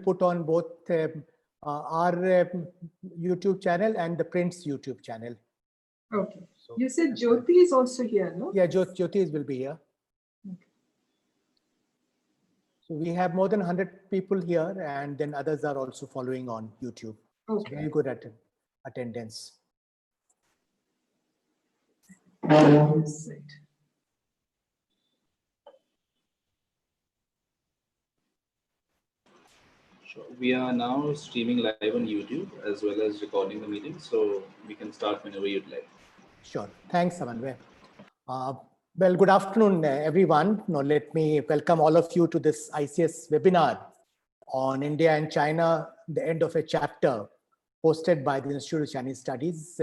put on both our YouTube channel and the Print's YouTube channel. Okay. So, you said Jyoti is also here, no? Yeah, Jyoti will be here. Okay. So we have more than 100 people here, and then others are also following on YouTube. Okay. So very good attendance. Yes, right. Sure. We are now streaming live on YouTube as well as recording the meeting, so we can start whenever you'd like. Sure. Thanks, Samanvay. Well, good afternoon, everyone. Now, let me welcome all of you to this ICS webinar on India and China, the end of a chapter, hosted by the Institute of Chinese Studies.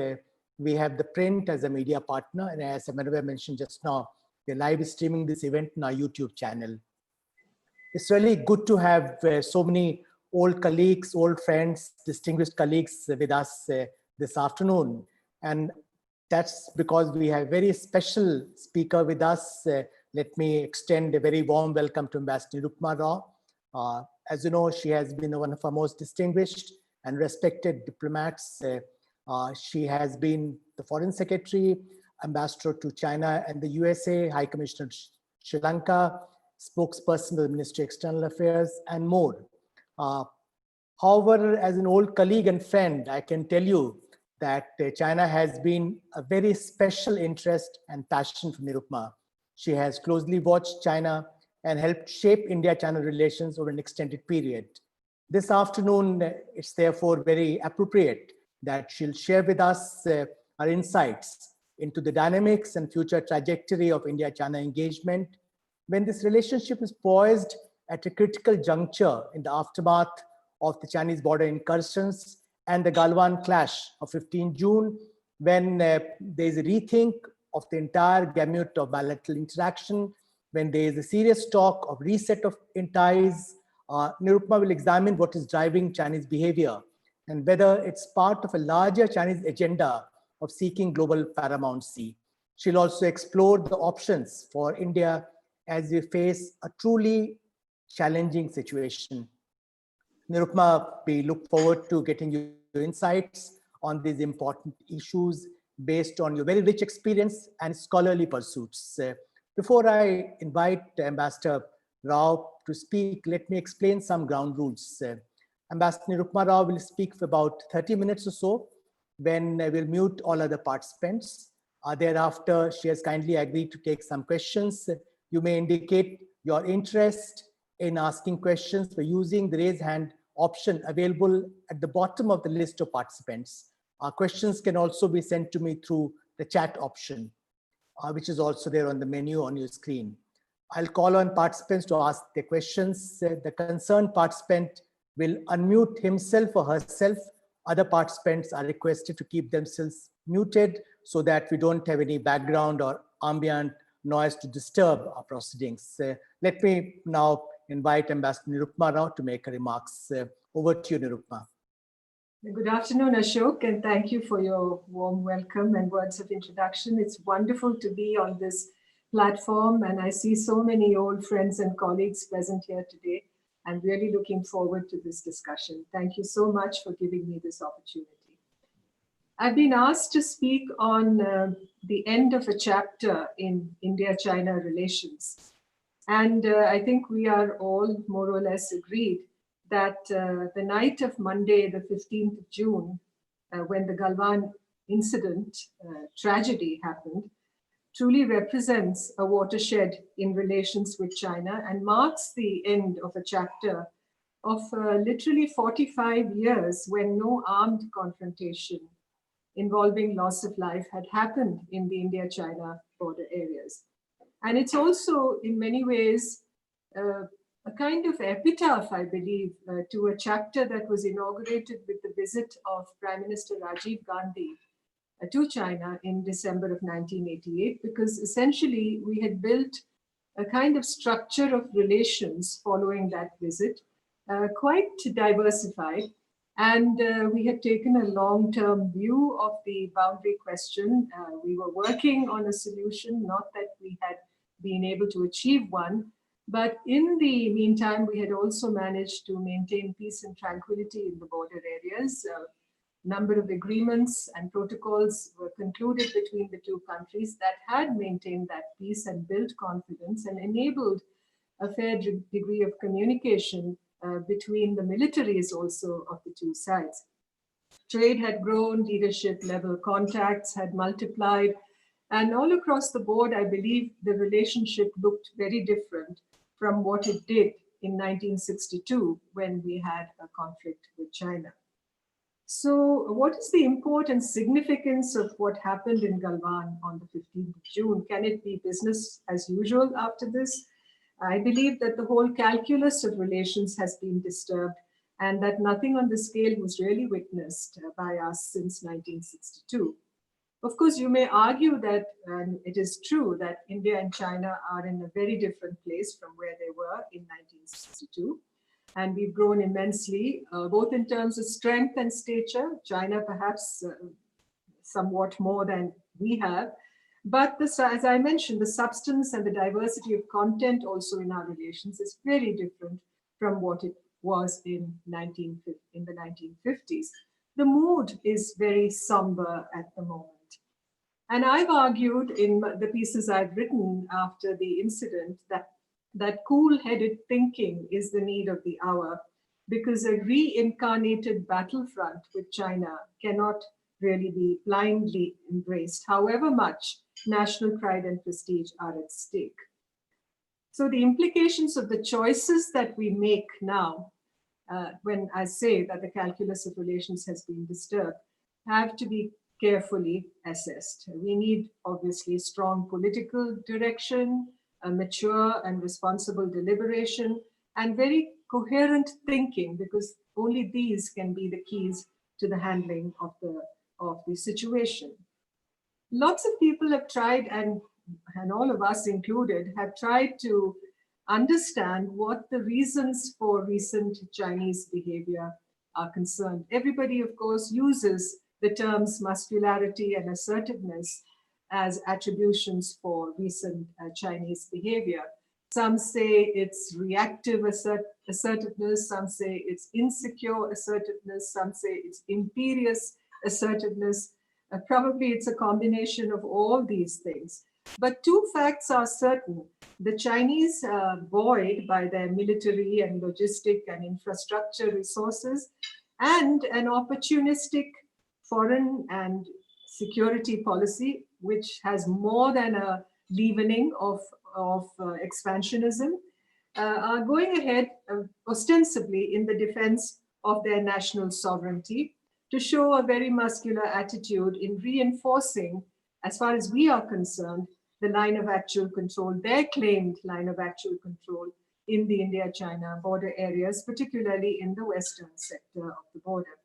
We have the Print as a media partner, and as Samanvay mentioned just now, we're live streaming this event on our YouTube channel. It's really good to have so many old colleagues, old friends, distinguished colleagues with us this afternoon. And that's because we have a very special speaker with us. Let me extend a very warm welcome to Ambassador Nirupama Rao. As you know, she has been one of our most distinguished and respected diplomats. She has been the Foreign Secretary, Ambassador to China and the USA, High Commissioner to Sri Lanka, spokesperson of the Ministry of External Affairs, and more. However, as an old colleague and friend, I can tell you that China has been a very special interest and passion for Nirupama. She has closely watched China and helped shape India-China relations over an extended period. This afternoon, it's therefore very appropriate that she'll share with us her insights into the dynamics and future trajectory of India-China engagement when this relationship is poised at a critical juncture in the aftermath of the Chinese border incursions and the Galwan clash of 15 June, when there is a rethink of the entire gamut of bilateral interaction, when there is a serious talk of reset of ties. Nirupama will examine what is driving Chinese behavior and whether it's part of a larger Chinese agenda of seeking global paramountcy. She'll also explore the options for India as we face a truly challenging situation. Nirupama, we look forward to getting your insights on these important issues based on your very rich experience and scholarly pursuits. Before I invite Ambassador Rao to speak, let me explain some ground rules. Ambassador Nirupama Rao will speak for about 30 minutes or so, when we'll mute all other participants. Thereafter, she has kindly agreed to take some questions. You may indicate your interest in asking questions by using the raise hand option available at the bottom of the list of participants. Questions can also be sent to me through the chat option, which is also there on the menu on your screen. I'll call on participants to ask their questions. The concerned participant will unmute himself or herself. Other participants are requested to keep themselves muted so that we don't have any background or ambient noise to disturb our proceedings. Let me now invite Ambassador Nirupama Rao to make her remarks. Over to you, Nirupama. Good afternoon, Ashok, and thank you for your warm welcome and words of introduction. It's wonderful to be on this platform, and I see so many old friends and colleagues present here today. I'm really looking forward to this discussion. Thank you so much for giving me this opportunity. I've been asked to speak on the end of a chapter in India-China relations. And I think we are all more or less agreed that the night of Monday, the 15th of June, when the Galwan incident, tragedy happened, truly represents a watershed in relations with China and marks the end of a chapter of literally 45 years when no armed confrontation involving loss of life had happened in the India-China border areas. And it's also, in many ways, a kind of epitaph, I believe, to a chapter that was inaugurated with the visit of Prime Minister Rajiv Gandhi to China in December of 1988, because essentially we had built a kind of structure of relations following that visit, quite diversified. And we had taken a long-term view of the boundary question. We were working on a solution, not that we had been able to achieve one, But in the meantime, we had also managed to maintain peace and tranquility in the border areas. Number of agreements and protocols were concluded between the two countries that had maintained that peace and built confidence and enabled a fair degree of communication between the militaries also of the two sides. Trade had grown, leadership level contacts had multiplied, and all across the board, I believe the relationship looked very different from what it did in 1962 when we had a conflict with China. So what is the import and significance of what happened in Galwan on the 15th of June? Can it be business as usual after this? I believe that the whole calculus of relations has been disturbed and that nothing on the scale was really witnessed by us since 1962. Of course, you may argue that it is true that India and China are in a very different place from where they were in 1962. And we've grown immensely, both in terms of strength and stature. China perhaps somewhat more than we have. But this, as I mentioned, the substance and the diversity of content also in our relations is very different from what it was in the 1950s. The mood is very somber at the moment. And I've argued in the pieces I've written after the incident that cool-headed thinking is the need of the hour, because a reincarnated battlefront with China cannot really be blindly embraced, however much national pride and prestige are at stake. So the implications of the choices that we make now, when I say that the calculus of relations has been disturbed, have to be carefully assessed. We need obviously strong political direction, a mature and responsible deliberation, and very coherent thinking, because only these can be the keys to the handling of the situation. Lots of people have tried, and all of us included, have tried to understand what the reasons for recent Chinese behavior are concerned. Everybody, of course, uses the terms muscularity and assertiveness as attributions for recent Chinese behavior. Some say it's reactive assertiveness, some say it's insecure assertiveness, some say it's imperious assertiveness. Probably it's a combination of all these things. But two facts are certain. The Chinese are buoyed by their military and logistic and infrastructure resources and an opportunistic foreign and security policy, which has more than a leavening of expansionism, are going ahead ostensibly in the defense of their national sovereignty to show a very muscular attitude in reinforcing, as far as we are concerned, the line of actual control, their claimed line of actual control in the India-China border areas, particularly in the western sector of the border.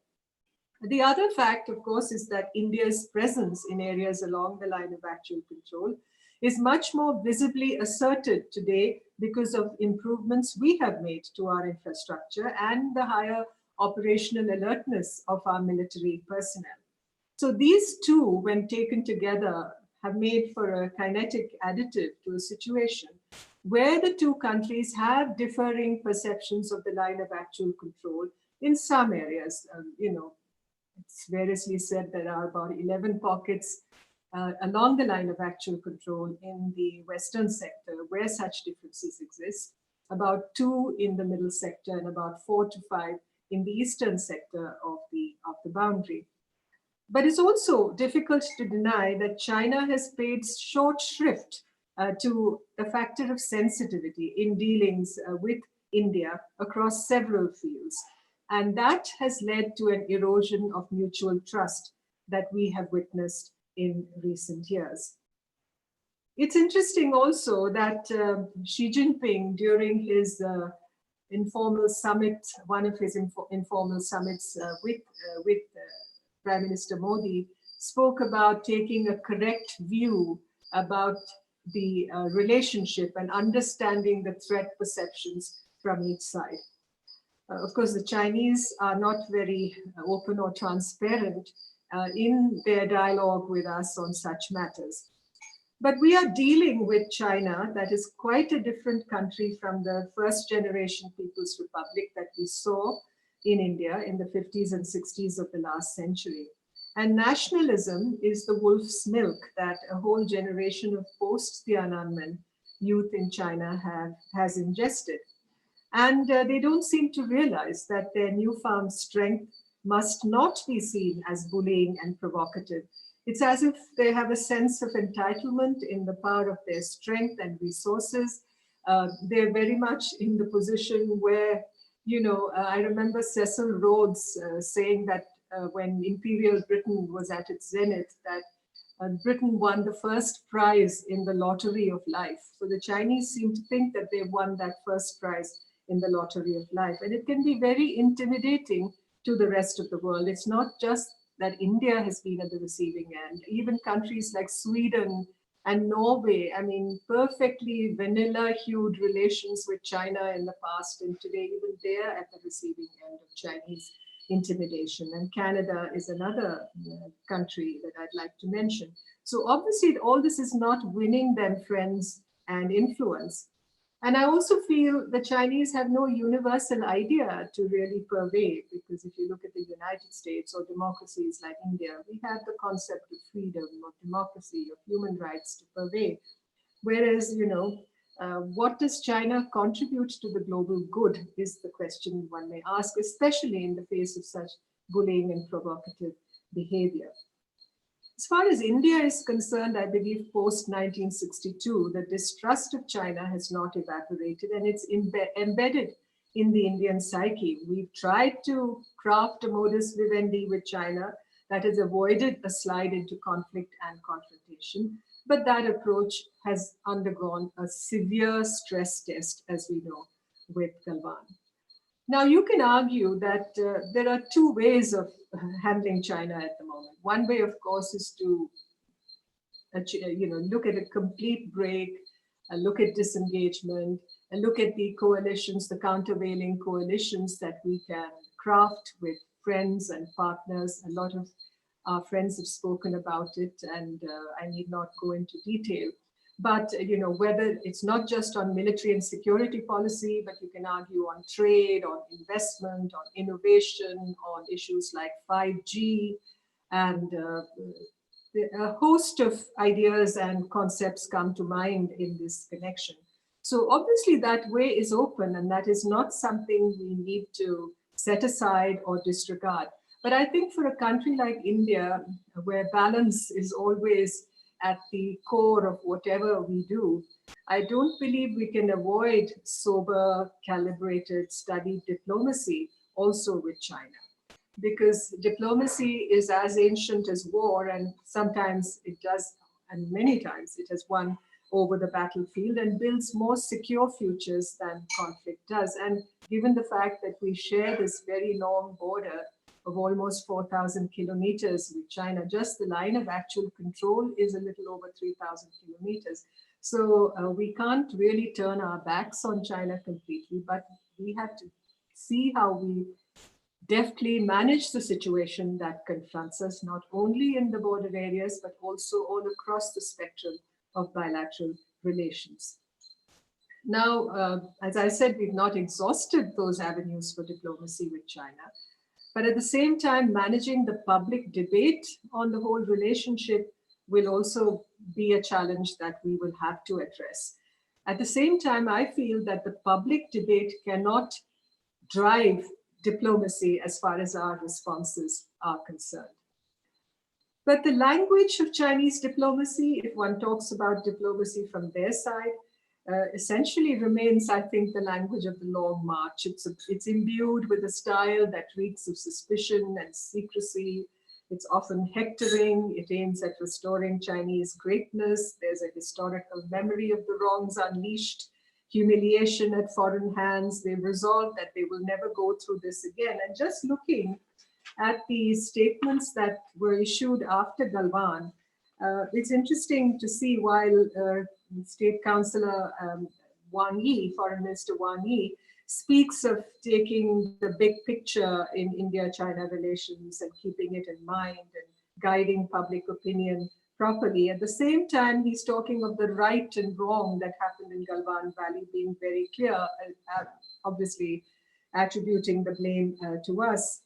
The other fact, of course, is that India's presence in areas along the line of actual control is much more visibly asserted today because of improvements we have made to our infrastructure and the higher operational alertness of our military personnel. So these two, when taken together, have made for a kinetic additive to a situation where the two countries have differing perceptions of the line of actual control in some areas. It's variously said there are about 11 pockets along the line of actual control in the western sector where such differences exist, about 2 in the middle sector and about 4 to 5 in the eastern sector of the boundary. But it's also difficult to deny that China has paid short shrift to the factor of sensitivity in dealings with India across several fields. And that has led to an erosion of mutual trust that we have witnessed in recent years. It's interesting also that Xi Jinping, during his informal summit, one of his informal summits with Prime Minister Modi, spoke about taking a correct view about the relationship and understanding the threat perceptions from each side. Of course, the Chinese are not very open or transparent in their dialogue with us on such matters. But we are dealing with China, that is quite a different country from the first generation People's Republic that we saw in India in the 50s and 60s of the last century. And nationalism is the wolf's milk that a whole generation of post-Tiananmen youth in China has ingested. And they don't seem to realize that their newfound strength must not be seen as bullying and provocative. It's as if they have a sense of entitlement in the power of their strength and resources. They're very much in the position where, I remember Cecil Rhodes saying that when Imperial Britain was at its zenith, that Britain won the first prize in the lottery of life. So the Chinese seem to think that they won that first prize in the lottery of life. And it can be very intimidating to the rest of the world. It's not just that India has been at the receiving end. Even countries like Sweden and Norway, I mean, perfectly vanilla-hued relations with China in the past, and today even they're at the receiving end of Chinese intimidation. And Canada is another country that I'd like to mention. So obviously all this is not winning them friends and influence. And I also feel the Chinese have no universal idea to really purvey, because if you look at the United States or democracies like India, we have the concept of freedom, of democracy, of human rights to purvey. Whereas, what does China contribute to the global good is the question one may ask, especially in the face of such bullying and provocative behavior. As far as India is concerned, I believe post-1962, the distrust of China has not evaporated, and it's embedded in the Indian psyche. We've tried to craft a modus vivendi with China that has avoided a slide into conflict and confrontation, but that approach has undergone a severe stress test, as we know, with Galwan. Now, you can argue that there are two ways of handling China at the moment. One way, of course, is to look at a complete break, look at disengagement, and look at the coalitions, the countervailing coalitions that we can craft with friends and partners. A lot of our friends have spoken about it, and I need not go into detail. But whether it's not just on military and security policy, but you can argue on trade, on investment, on innovation, on issues like 5G, and a host of ideas and concepts come to mind in this connection. So obviously that way is open, and that is not something we need to set aside or disregard. But I think for a country like India, where balance is always at the core of whatever we do, I don't believe we can avoid sober, calibrated, studied diplomacy also with China. Because diplomacy is as ancient as war, and sometimes it does, and many times it has won over the battlefield and builds more secure futures than conflict does. And given the fact that we share this very long border of almost 4,000 kilometers with China, just the line of actual control is a little over 3,000 kilometers. So we can't really turn our backs on China completely, but we have to see how we deftly manage the situation that confronts us, not only in the border areas, but also all across the spectrum of bilateral relations. Now, as I said, we've not exhausted those avenues for diplomacy with China. But at the same time, managing the public debate on the whole relationship will also be a challenge that we will have to address. At the same time, I feel that the public debate cannot drive diplomacy as far as our responses are concerned. But the language of Chinese diplomacy, if one talks about diplomacy from their side, essentially remains, I think, the language of the long march. It's imbued with a style that reeks of suspicion and secrecy. It's often hectoring. It aims at restoring Chinese greatness. There's a historical memory of the wrongs unleashed, humiliation at foreign hands. They've resolved that they will never go through this again. And just looking at the statements that were issued after Galwan, it's interesting to see while State Councillor Wang Yi, Foreign Minister Wang Yi, speaks of taking the big picture in India-China relations and keeping it in mind and guiding public opinion properly. At the same time, he's talking of the right and wrong that happened in Galwan Valley being very clear, obviously attributing the blame to us.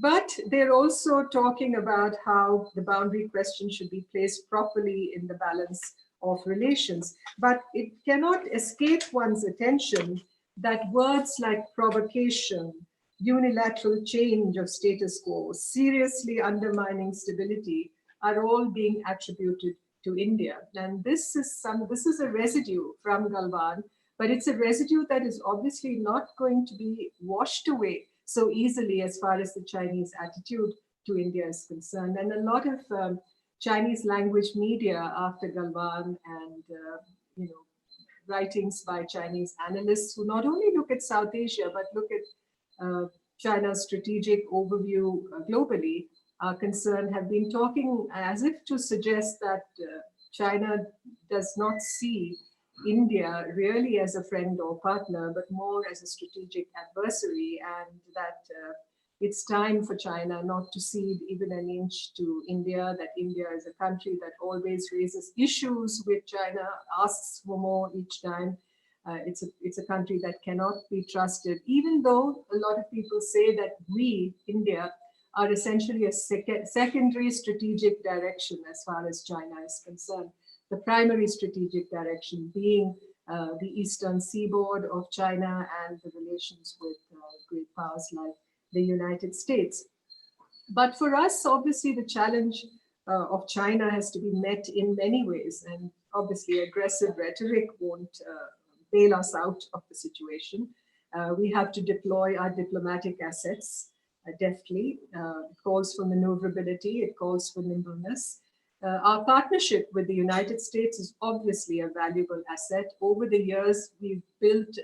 But they're also talking about how the boundary question should be placed properly in the balance of relations. But it cannot escape one's attention that words like provocation, unilateral change of status quo, seriously undermining stability are all being attributed to India. And this is a residue from Galwan, but it's a residue that is obviously not going to be washed away so easily as far as the Chinese attitude to India is concerned. And a lot of Chinese language media after Galwan and writings by Chinese analysts who not only look at South Asia, but look at China's strategic overview globally, are concerned, have been talking as if to suggest that China does not see India really as a friend or partner, but more as a strategic adversary, and that it's time for China not to cede even an inch to India, that India is a country that always raises issues with China, asks for more each time. It's a country that cannot be trusted, even though a lot of people say that we, India, are essentially a secondary strategic direction as far as China is concerned. The primary strategic direction being the eastern seaboard of China and the relations with great powers like the United States. But for us, obviously, the challenge of China has to be met in many ways. And obviously, aggressive rhetoric won't bail us out of the situation. We have to deploy our diplomatic assets deftly. It calls for maneuverability, it calls for nimbleness. Our partnership with the United States is obviously a valuable asset. Over the years, we've built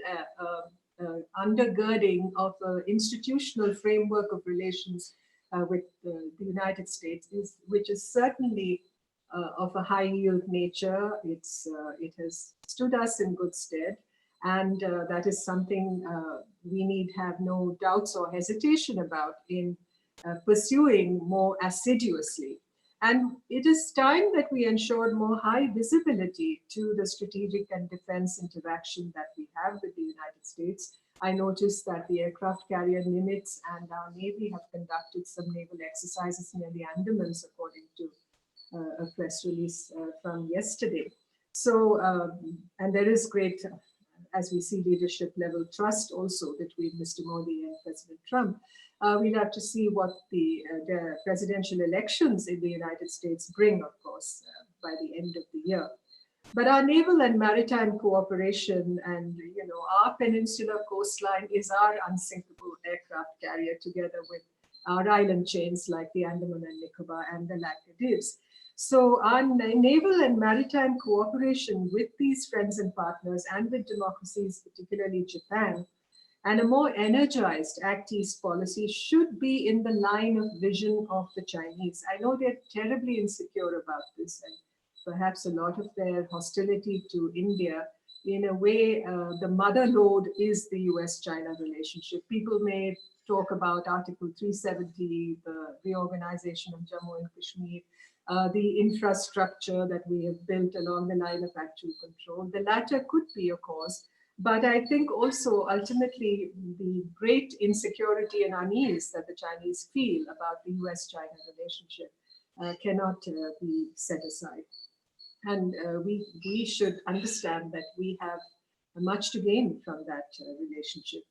undergirding of an institutional framework of relations with the United States, which is certainly of a high yield nature. It has stood us in good stead. And that is something we need have no doubts or hesitation about in pursuing more assiduously. And it is time that we ensured more high visibility to the strategic and defense interaction that we have with the United States. I noticed that the aircraft carrier Nimitz and our Navy have conducted some naval exercises near the Andamans, according to a press release from yesterday. So, and there is great, as we see, leadership level trust also between Mr. Modi and President Trump. We'll have to see what the presidential elections in the United States bring, of course, by the end of the year. But our naval and maritime cooperation and our peninsular coastline is our unsinkable aircraft carrier, together with our island chains like the Andaman and Nicobar and the Laccadives. So our naval and maritime cooperation with these friends and partners and with democracies, particularly Japan, and a more energized Act East policy should be in the line of vision of the Chinese. I know they're terribly insecure about this, and perhaps a lot of their hostility to India, in a way, the mother lode is the US-China relationship. People may talk about Article 370, the reorganization of Jammu and Kashmir, the infrastructure that we have built along the line of actual control. The latter could be a cause, but I think also ultimately the great insecurity and unease that the Chinese feel about the US-China relationship cannot be set aside. And we should understand that we have much to gain from that relationship.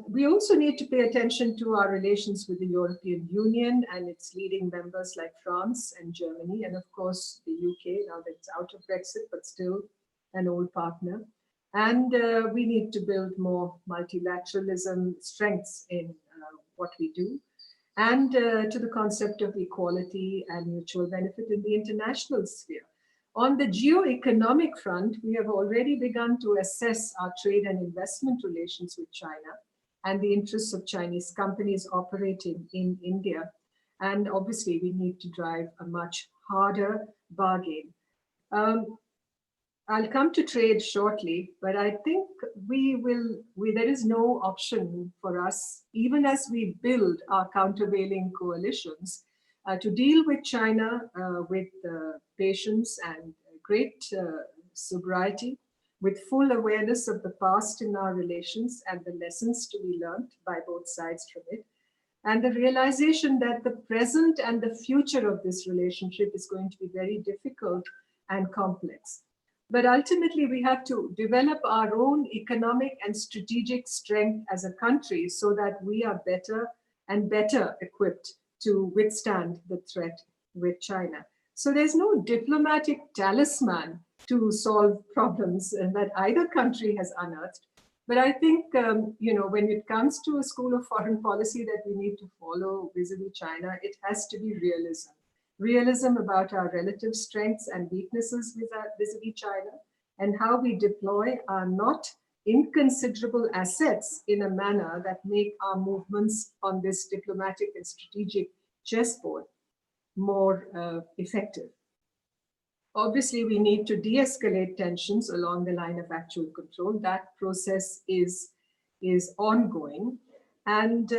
We also need to pay attention to our relations with the European Union and its leading members like France and Germany, and of course the UK, now that it's out of Brexit, but still an old partner. And we need to build more multilateralism strengths in what we do, and to the concept of equality and mutual benefit in the international sphere. On the geo-economic front, we have already begun to assess our trade and investment relations with China and the interests of Chinese companies operating in India. And obviously, we need to drive a much harder bargain. I'll come to trade shortly, but I think there is no option for us, even as we build our countervailing coalitions, to deal with China with patience and great sobriety, with full awareness of the past in our relations and the lessons to be learned by both sides from it, and the realization that the present and the future of this relationship is going to be very difficult and complex. But ultimately, we have to develop our own economic and strategic strength as a country so that we are better and better equipped to withstand the threat with China. So there's no diplomatic talisman to solve problems that either country has unearthed. But I think, when it comes to a school of foreign policy that we need to follow vis-a-vis China, it has to be realism. Realism about our relative strengths and weaknesses vis-a-vis China, and how we deploy our not inconsiderable assets in a manner that make our movements on this diplomatic and strategic chessboard more effective. Obviously, we need to de-escalate tensions along the line of actual control. That process is ongoing. And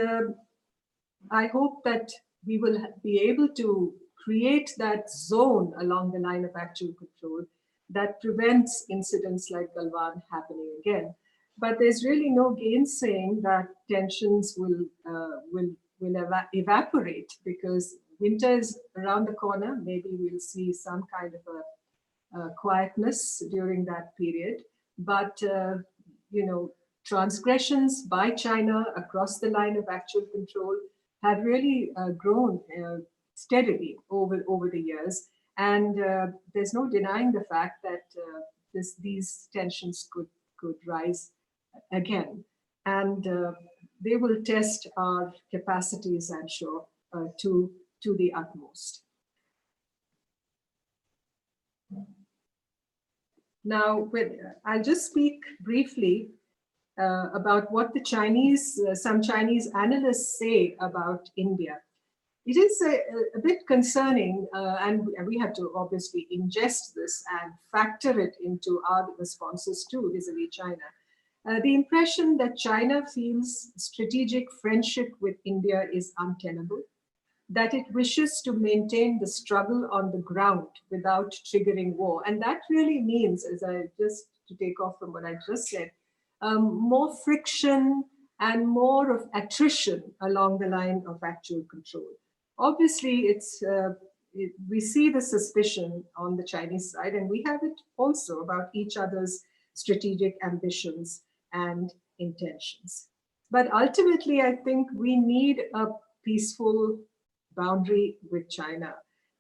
I hope that we will be able to create that zone along the line of actual control that prevents incidents like Galwan happening again. But there's really no gainsaying that tensions will evaporate, because winter is around the corner. Maybe we'll see some kind of a quietness during that period. But, transgressions by China across the line of actual control have really grown steadily over the years. And there's no denying the fact that these tensions could rise again. And they will test our capacities, I'm sure, to the utmost. Now, I'll just speak briefly about what some Chinese analysts say about India. It is a bit concerning, and we have to obviously ingest this and factor it into our responses too vis-a-vis China. The impression that China feels strategic friendship with India is untenable, that it wishes to maintain the struggle on the ground without triggering war. And that really means, to take off from what I just said, more friction and more of attrition along the line of actual control. Obviously, we see the suspicion on the Chinese side, and we have it also about each other's strategic ambitions and intentions. But ultimately, I think we need a peaceful boundary with China.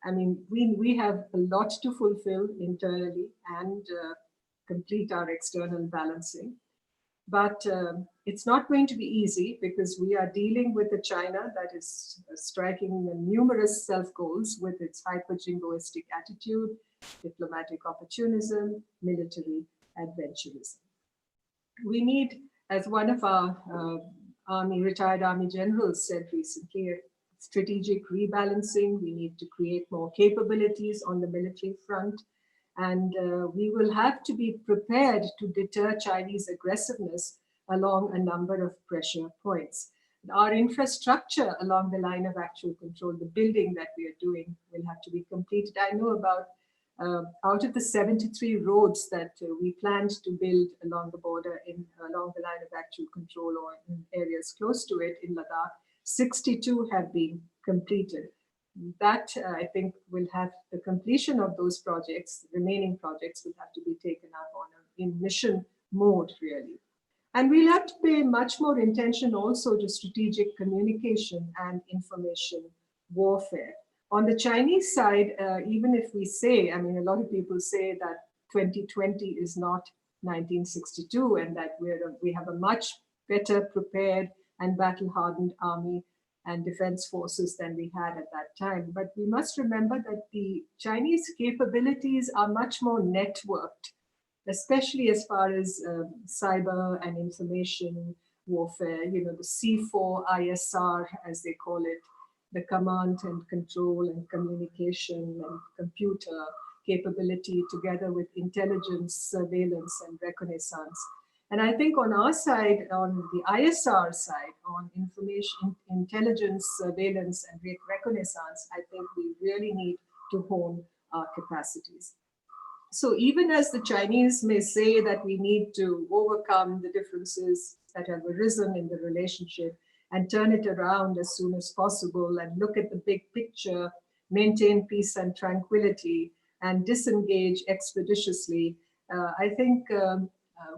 I mean, we have a lot to fulfill internally and complete our external balancing. But it's not going to be easy, because we are dealing with a China that is striking numerous self-goals with its hyper-jingoistic attitude, diplomatic opportunism, military adventurism. We need, as one of our retired army generals said recently, strategic rebalancing. We need to create more capabilities on the military front. And we will have to be prepared to deter Chinese aggressiveness along a number of pressure points. Our infrastructure along the line of actual control, the building that we are doing, will have to be completed. I know about out of the 73 roads that we planned to build along the border, along the line of actual control or in areas close to it in Ladakh, 62 have been completed. That, I think, will have the completion of those projects, remaining projects will have to be taken up in mission mode, really. And we'll have to pay much more attention also to strategic communication and information warfare. On the Chinese side, even if we say, a lot of people say that 2020 is not 1962 and that we have a much better prepared and battle-hardened army and defense forces than we had at that time. But we must remember that the Chinese capabilities are much more networked, especially as far as cyber and information warfare, the C4 ISR, as they call it, the command and control and communication and computer capability together with intelligence, surveillance, and reconnaissance. And I think on our side, on the ISR side, on information, intelligence, surveillance, and reconnaissance, I think we really need to hone our capacities. So even as the Chinese may say that we need to overcome the differences that have arisen in the relationship and turn it around as soon as possible and look at the big picture, maintain peace and tranquility, and disengage expeditiously, I think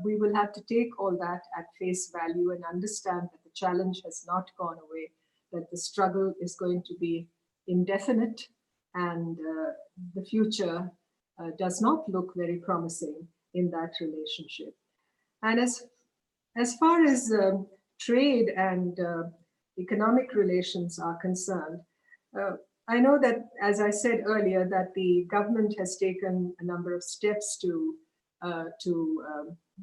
we will have to take all that at face value and understand that the challenge has not gone away, that the struggle is going to be indefinite, and the future does not look very promising in that relationship. And as far as trade and economic relations are concerned, I know that, as I said earlier, that the government has taken a number of steps to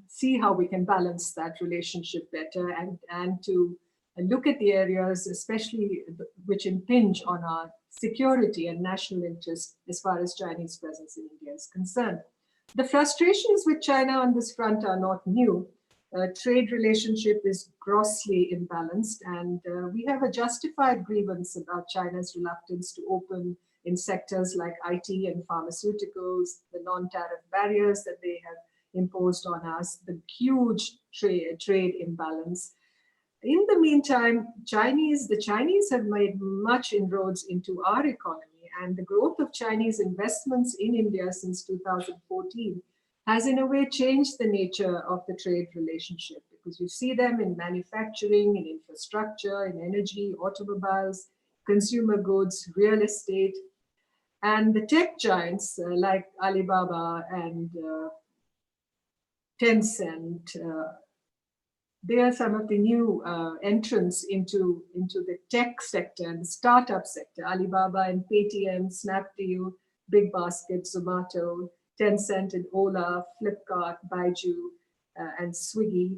see how we can balance that relationship better and to look at the areas, especially which impinge on our security and national interest as far as Chinese presence in India is concerned. The frustrations with China on this front are not new. Trade relationship is grossly imbalanced, and we have a justified grievance about China's reluctance to open in sectors like IT and pharmaceuticals, the non-tariff barriers that they have imposed on us, the huge trade imbalance. In the meantime, the Chinese have made much inroads into our economy, and the growth of Chinese investments in India since 2014 has in a way changed the nature of the trade relationship, because you see them in manufacturing, in infrastructure, in energy, automobiles, consumer goods, real estate. And the tech giants like Alibaba and Tencent, they are some of the new entrants into the tech sector and the startup sector. Alibaba and Paytm, Snapdeal, BigBasket, Zomato, Tencent and Ola, Flipkart, Baidu, and Swiggy.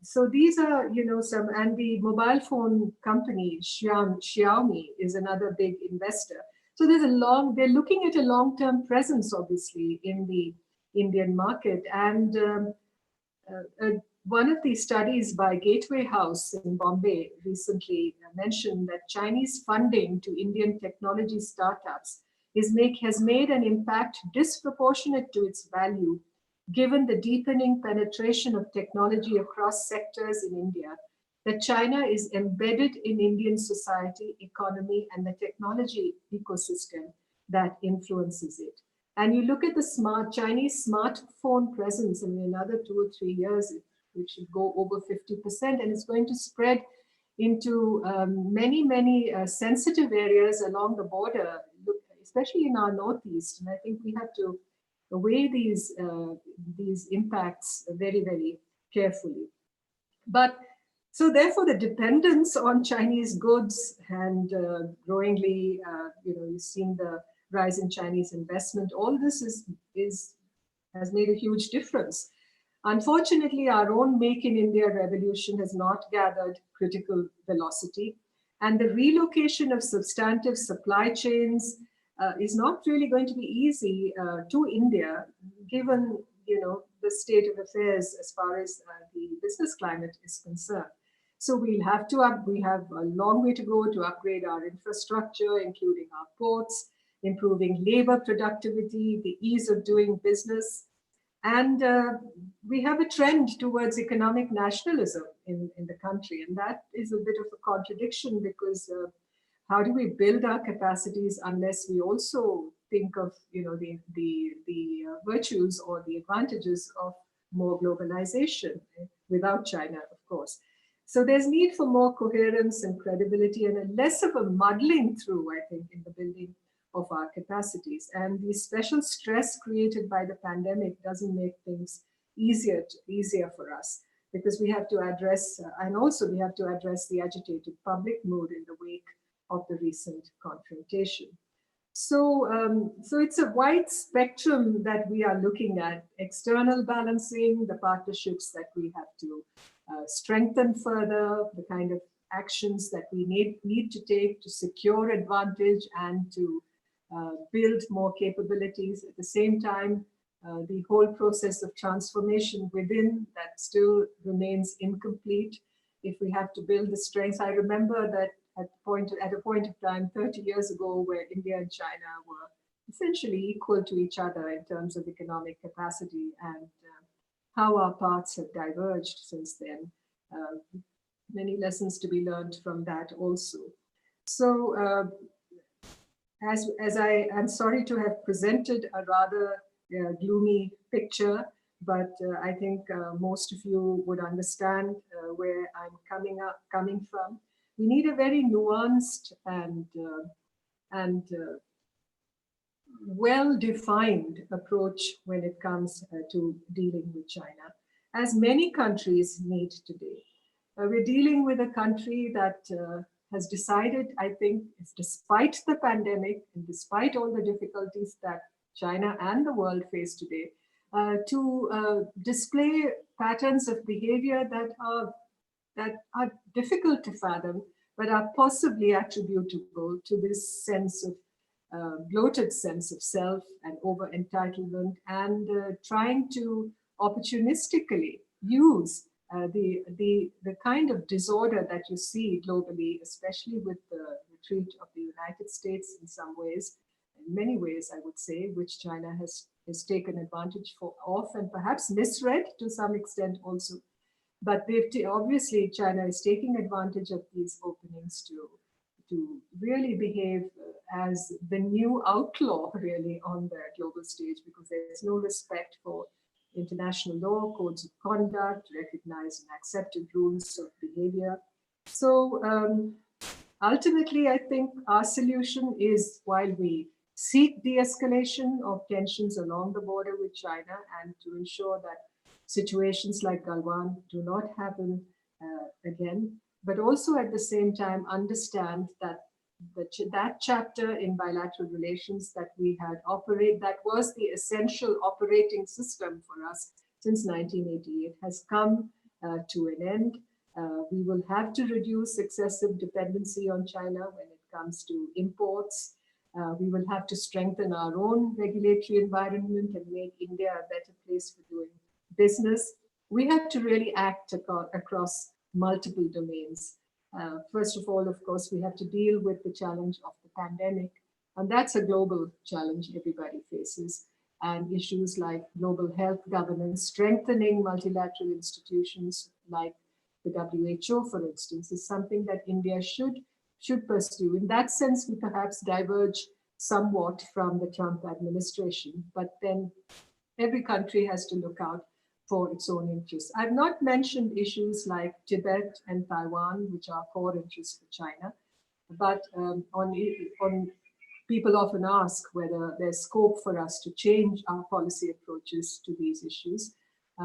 So these are, some, and the mobile phone company, Xiaomi, is another big investor. So they're looking at a long-term presence, obviously, in the Indian market. And one of the studies by Gateway House in Bombay recently mentioned that Chinese funding to Indian technology startups has made an impact disproportionate to its value, given the deepening penetration of technology across sectors in India, that China is embedded in Indian society, economy, and the technology ecosystem that influences it. And you look at the Chinese smartphone presence, in another 2 or 3 years, it should go over 50%, and it's going to spread into many sensitive areas along the border, especially in our Northeast. And I think we have to weigh these impacts very, very carefully. But so therefore, the dependence on Chinese goods and growingly, you've seen the rise in Chinese investment. All this has made a huge difference. Unfortunately, our own Make in India revolution has not gathered critical velocity, and the relocation of substantive supply chains is not really going to be easy to India, given the state of affairs as far as the business climate is concerned. So we have a long way to go to upgrade our infrastructure, including our ports, improving labor productivity, the ease of doing business. And we have a trend towards economic nationalism in the country. And that is a bit of a contradiction, because how do we build our capacities unless we also think of the virtues or the advantages of more globalization, without China, of course. So there's need for more coherence and credibility, and a less of a muddling through, I think, in the building of our capacities. And the special stress created by the pandemic doesn't make things easier for us, because we have to address, and also we have to address the agitated public mood in the wake of the recent confrontation. So, so it's a wide spectrum that we are looking at: external balancing, the partnerships that we have to strengthen further, the kind of actions that we need to take to secure advantage and to build more capabilities. At the same time, the whole process of transformation within that still remains incomplete. If we have to build the strengths, I remember that at a point of time 30 years ago, where India and China were essentially equal to each other in terms of economic capacity, and how our paths have diverged since then. Many lessons to be learned from that also. So as I'm sorry to have presented a rather gloomy picture, but I think most of you would understand where I'm coming from. We need a very nuanced and well-defined approach when it comes to dealing with China, as many countries need today. We're dealing with a country that has decided, I think, despite the pandemic and despite all the difficulties that China and the world face today, to display patterns of behavior that are difficult to fathom, but are possibly attributable to this sense of bloated sense of self and over entitlement, and trying to opportunistically use the kind of disorder that you see globally, especially with the retreat of the United States in some ways, in many ways, I would say, which China has taken advantage of and perhaps misread to some extent also. But obviously China is taking advantage of these openings to really behave as the new outlaw really on the global stage, because there's no respect for international law, codes of conduct, recognized and accepted rules of behavior. So ultimately, I think our solution is, while we seek de-escalation of tensions along the border with China and to ensure that situations like Galwan do not happen again, but also at the same time understand that that chapter in bilateral relations that we had that was the essential operating system for us since 1988, has come to an end. We will have to reduce excessive dependency on China when it comes to imports. We will have to strengthen our own regulatory environment and make India a better place for doing business. We have to really act across multiple domains. First of all, of course, we have to deal with the challenge of the pandemic, and that's a global challenge everybody faces. And issues like global health governance, strengthening multilateral institutions like the WHO, for instance, is something that India should pursue. In that sense, we perhaps diverge somewhat from the Trump administration, but then every country has to look out for its own interests. I've not mentioned issues like Tibet and Taiwan, which are core interests for China, but people often ask whether there's scope for us to change our policy approaches to these issues.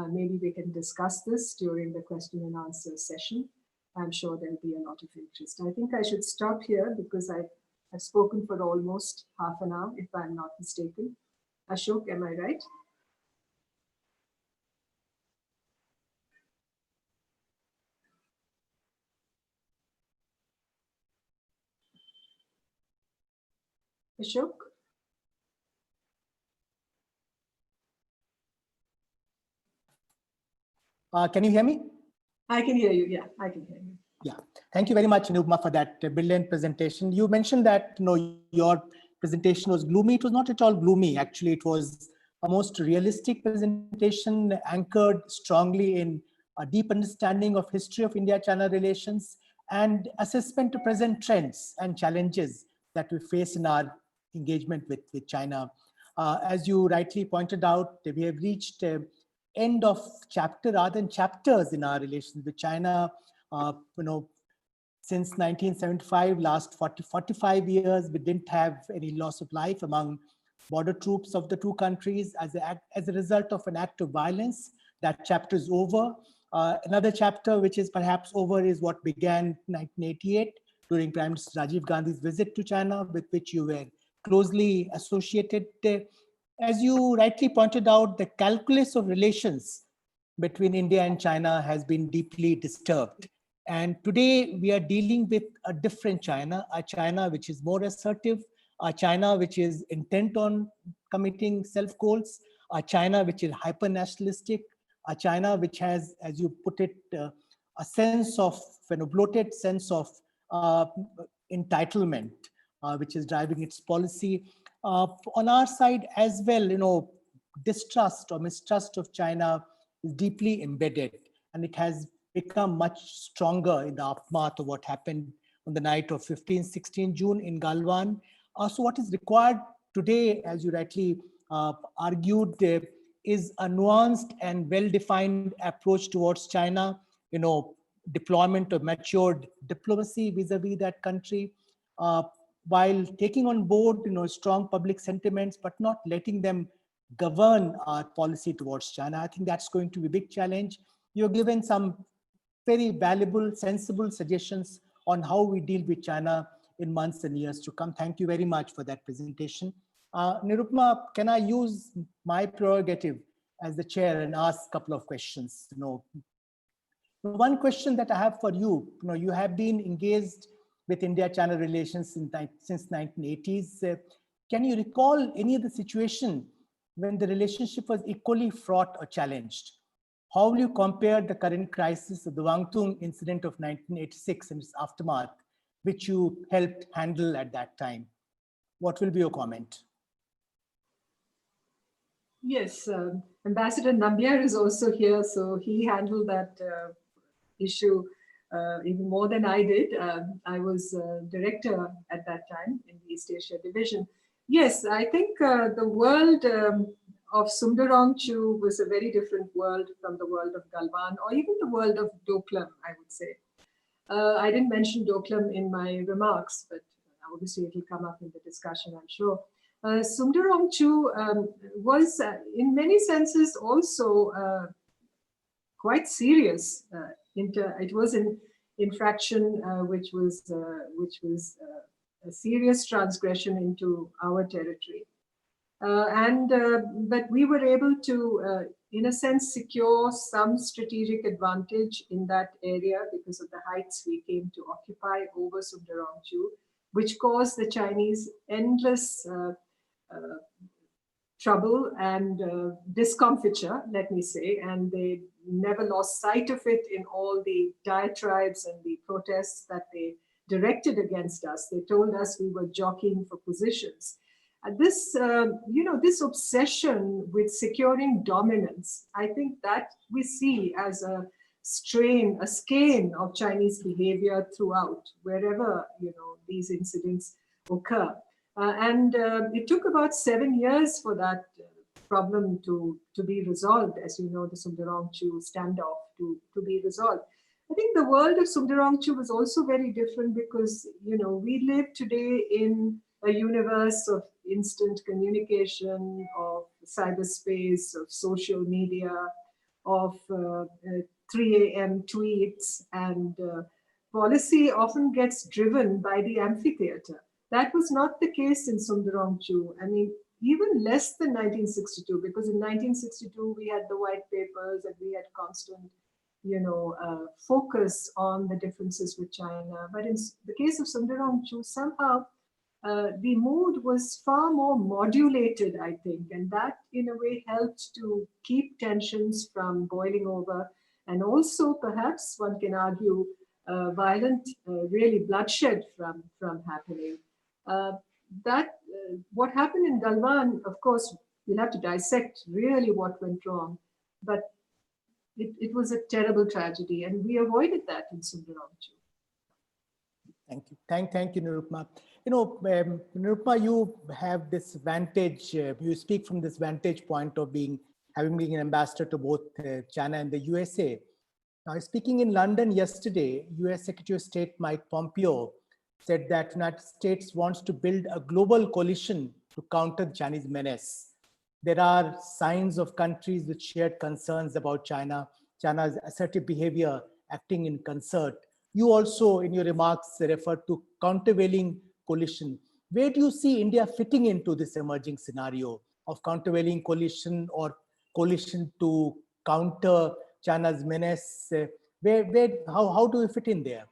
Maybe we can discuss this during the question and answer session. I'm sure there'll be a lot of interest. I think I should stop here because I've spoken for almost half an hour, if I'm not mistaken. Ashok, am I right? Ashok? Can you hear me? I can hear you. Yeah, I can hear you. Yeah, thank you very much, Nirupma, for that brilliant presentation. You mentioned that your presentation was gloomy. It was not at all gloomy. Actually, it was a most realistic presentation, anchored strongly in a deep understanding of history of India-China relations and assessment to present trends and challenges that we face in our engagement with China. As you rightly pointed out, we have reached end of chapter rather than chapters in our relations with China. Since 1975, last 45 years, we didn't have any loss of life among border troops of the two countries as a result of an act of violence. That chapter is over. Another chapter which is perhaps over is what began in 1988 during Prime Minister Rajiv Gandhi's visit to China, with which you were closely associated. As you rightly pointed out, the calculus of relations between India and China has been deeply disturbed. And today we are dealing with a different China, a China which is more assertive, a China which is intent on committing self-goals, a China which is hyper-nationalistic, a China which has, as you put it, a sense of, bloated sense of entitlement, which is driving its policy. On our side as well, distrust or mistrust of China is deeply embedded, and it has become much stronger in the aftermath of what happened on the night of 15-16 June in Galwan. So what is required today, as you rightly argued, is a nuanced and well-defined approach towards China, deployment of matured diplomacy vis-a-vis that country, while taking on board, strong public sentiments, but not letting them govern our policy towards China. I think that's going to be a big challenge. You've given some very valuable, sensible suggestions on how we deal with China in months and years to come. Thank you very much for that presentation. Nirupma, can I use my prerogative as the chair and ask a couple of questions? One question that I have for you, you have been engaged with India-China relations since 1980s. Can you recall any of the situation when the relationship was equally fraught or challenged? How will you compare the current crisis of the Wangtung incident of 1986 and its aftermath, which you helped handle at that time? What will be your comment? Yes, Ambassador Nambiar is also here, so he handled that issue even more than I did. I was director at that time in the East Asia division. Yes, I think the world of Sundarongchu was a very different world from the world of Galwan, or even the world of Doklam, I would say. I didn't mention Doklam in my remarks, but obviously it will come up in the discussion, I'm sure. Sundarongchu was in many senses also quite serious. It was an infraction which was a serious transgression into our territory. But we were able to, in a sense, secure some strategic advantage in that area because of the heights we came to occupy over Sundarongchu, which caused the Chinese endless trouble and discomfiture, let me say, and they never lost sight of it in all the diatribes and the protests that they directed against us. They told us we were jockeying for positions. This, this obsession with securing dominance, I think that we see as a strain, a skein of Chinese behavior throughout, wherever, these incidents occur. It took about 7 years for that problem to be resolved, as you know, the Sundarongchu standoff to be resolved. I think the world of Sundarongchu was also very different because, we live today in a universe of instant communication, of cyberspace, of social media, of 3 a.m. tweets, and policy often gets driven by the amphitheater. That was not the case in Sundarongchu. I mean, even less than 1962, because in 1962 we had the white papers and we had constant, focus on the differences with China. But in the case of Sundarongchu, somehow the mood was far more modulated, I think, and that in a way helped to keep tensions from boiling over, and also perhaps one can argue violent, really bloodshed from happening. What happened in Galwan, of course, we'll have to dissect really what went wrong, but it was a terrible tragedy, and we avoided that in Sundarongchu. Thank you. Thank you, Nirupma. Nirupma, you have this vantage, you speak from this vantage point of having been an ambassador to both China and the USA. Now, speaking in London yesterday, US Secretary of State Mike Pompeo said that the United States wants to build a global coalition to counter the Chinese menace. There are signs of countries with shared concerns about China's assertive behavior acting in concert. You also, in your remarks, referred to countervailing coalition. Where do you see India fitting into this emerging scenario of countervailing coalition or coalition to counter China's menace? How do we fit in there?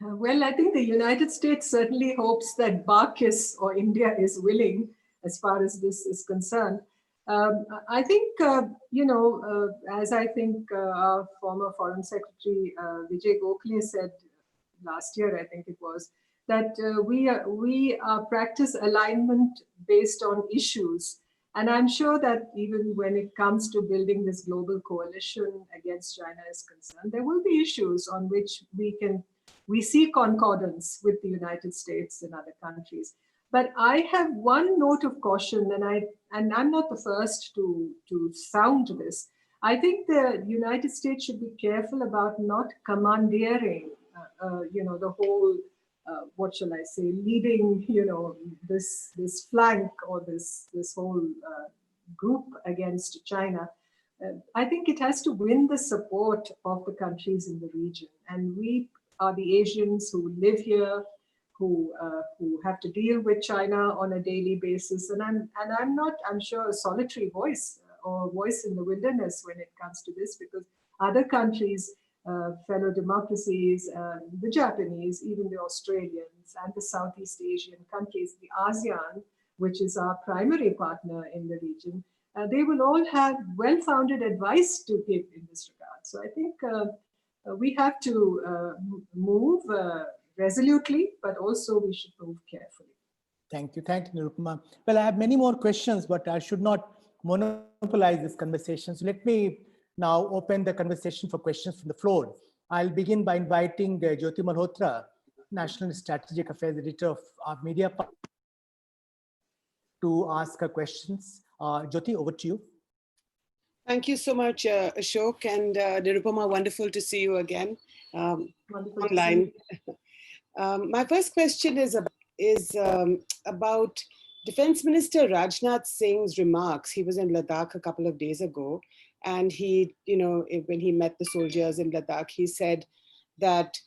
Well, I think the United States certainly hopes that Barkis or India is willing as far as this is concerned. I think, as I think our former Foreign Secretary Vijay Gokhale said last year, I think it was, that we practice alignment based on issues. And I'm sure that even when it comes to building this global coalition against China is concerned, there will be issues on which we see concordance with the United States and other countries. But I have one note of caution, and I'm not the first to sound this. I think the United States should be careful about not commandeering, the whole, what shall I say, leading, this flank or this whole group against China. I think it has to win the support of the countries in the region, and we are the Asians who live here, who have to deal with China on a daily basis. And I'm sure a solitary voice or voice in the wilderness when it comes to this, because other countries, fellow democracies, the Japanese, even the Australians and the Southeast Asian countries, the ASEAN, which is our primary partner in the region, they will all have well-founded advice to give in this regard. So I think we have to move resolutely, but also we should move carefully. Thank you, Nirupama. Well, I have many more questions, but I should not monopolize this conversation. So let me now open the conversation for questions from the floor. I'll begin by inviting Jyoti Malhotra, National Strategic Affairs Editor of our media, to ask her questions. Jyoti, over to you. Thank you so much, Ashok, and Nirupama, wonderful to see you again online. My first question is about Defense Minister Rajnath Singh's remarks. He was in Ladakh a couple of days ago, and he, when he met the soldiers in Ladakh, he said that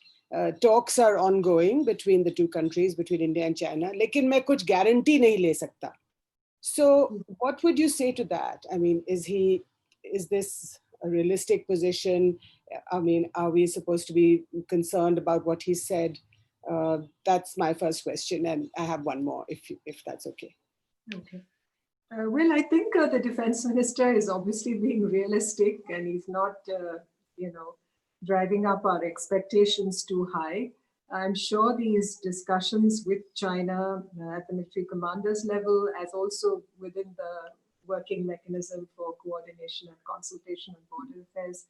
talks are ongoing between the two countries, between India and China. Lekin main kuch guarantee nahi le sakta. So, what would you say to that? I mean, is this a realistic position? I mean, are we supposed to be concerned about what he said? That's my first question, and I have one more, if that's okay. Okay. Well, I think the defense minister is obviously being realistic, and he's not, driving up our expectations too high. I'm sure these discussions with China at the military commanders level, as also within the working mechanism for coordination and consultation on border affairs,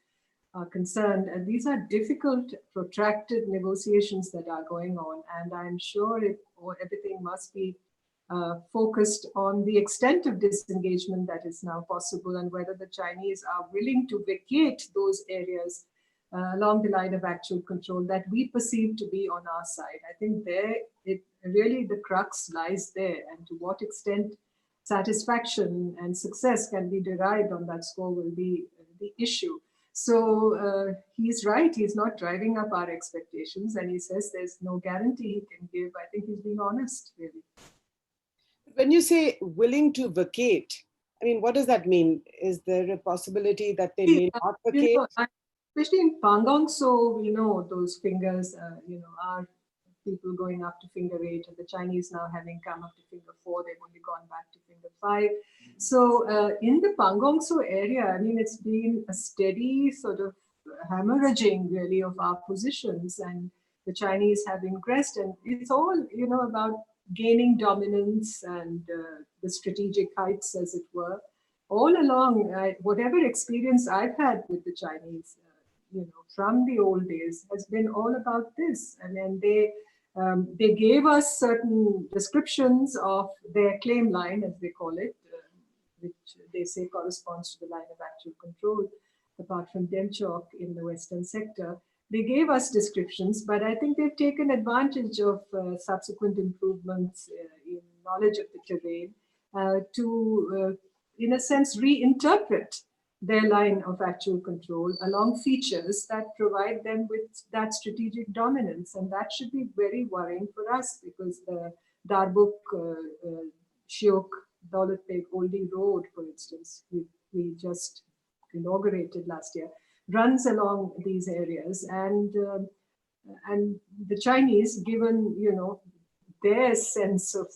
are concerned. And these are difficult, protracted negotiations that are going on. And I'm sure everything must be focused on the extent of disengagement that is now possible, and whether the Chinese are willing to vacate those areas along the line of actual control that we perceive to be on our side. I think really the crux lies there, and to what extent satisfaction and success can be derived on that score will be the issue. So he's right, he's not driving up our expectations, and he says there's no guarantee he can give. I think he's being honest, really. When you say willing to vacate, I mean, what does that mean? Is there a possibility that they may not vacate? Especially in Pangong, so we know those fingers, are people going up to finger 8, and the Chinese now having come up to finger 4, they've only gone back to finger 5. So in the Pangong So area, I mean, it's been a steady sort of hemorrhaging really of our positions, and the Chinese have ingressed, and it's all, about gaining dominance and the strategic heights, as it were. All along, whatever experience I've had with the Chinese, from the old days, has been all about this. And then they gave us certain descriptions of their claim line, as they call it, which they say corresponds to the line of actual control, apart from Demchok in the western sector. They gave us descriptions, but I think they've taken advantage of subsequent improvements in knowledge of the terrain to, in a sense, reinterpret their line of actual control along features that provide them with that strategic dominance. And that should be very worrying for us, because the Darbuk, Shiok, Daulat Beg Oldie Road, for instance, we just inaugurated last year, runs along these areas. And the Chinese, given, their sense of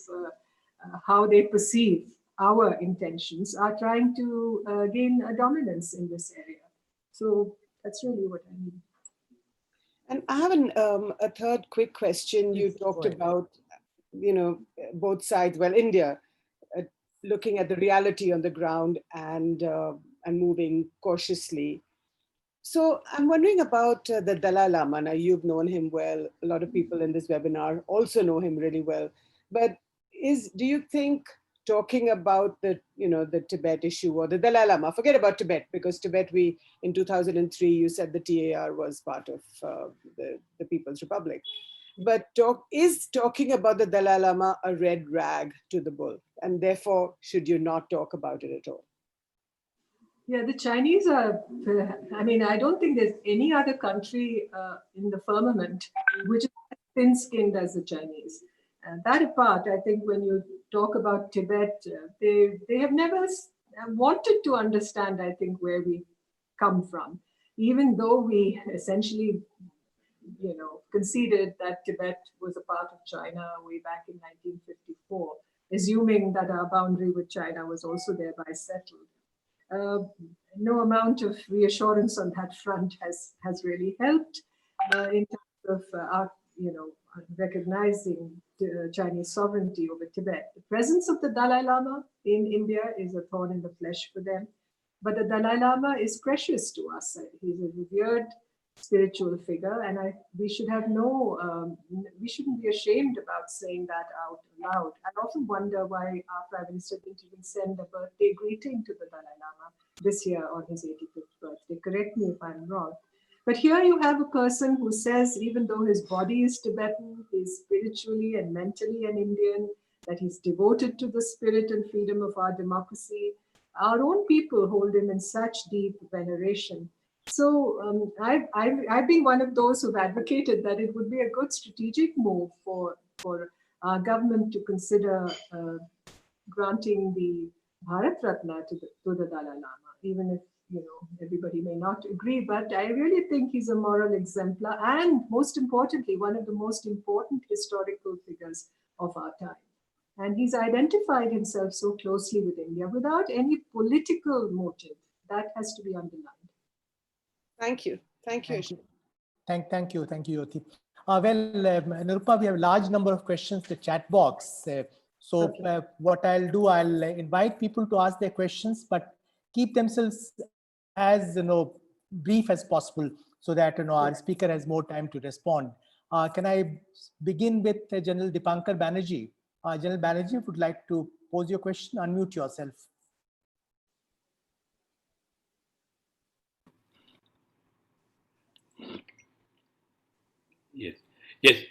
how they perceive our intentions, are trying to gain a dominance in this area. So that's really what I mean. And I have a third quick question. You Please, go talked ahead. about, both sides. Well, India, looking at the reality on the ground and moving cautiously. So I'm wondering about the Dalai Lama. Now, you've known him well. A lot of people in this webinar also know him really well. But do you think talking about the Tibet issue or the Dalai Lama, forget about Tibet, because Tibet, in 2003, you said the TAR was part of the People's Republic. But is talking about the Dalai Lama a red rag to the bull? And therefore, should you not talk about it at all? Yeah, the Chinese are, I mean, I don't think there's any other country in the firmament which is as thin-skinned as the Chinese. That apart, I think when you talk about Tibet, they have never wanted to understand, I think, where we come from, even though we essentially, conceded that Tibet was a part of China way back in 1954, assuming that our boundary with China was also thereby settled. No amount of reassurance on that front has really helped in terms of our, recognizing Chinese sovereignty over Tibet. The presence of the Dalai Lama in India is a thorn in the flesh for them, but the Dalai Lama is precious to us. He's a revered spiritual figure, and we should have we shouldn't be ashamed about saying that out loud. I often wonder why our Prime Minister didn't even send a birthday greeting to the Dalai Lama this year on his 85th birthday. Correct me if I'm wrong. But here you have a person who says, even though his body is Tibetan, he's spiritually and mentally an Indian, that he's devoted to the spirit and freedom of our democracy. Our own people hold him in such deep veneration. So I've been one of those who've advocated that it would be a good strategic move for our government to consider granting the Bharat Ratna to the Dalai Lama, even if everybody may not agree. But I really think he's a moral exemplar and, most importantly, one of the most important historical figures of our time. And he's identified himself so closely with India without any political motive. That has to be underlined. Thank you. Thank you. Thank you, Yoti. Nirupa, we have a large number of questions in the chat box. So what I'll do, I'll invite people to ask their questions, but keep themselves as brief as possible, so that our speaker has more time to respond. Can I begin with General Dipankar Banerjee? General Banerjee, would like to pose your question? Unmute yourself. Yes.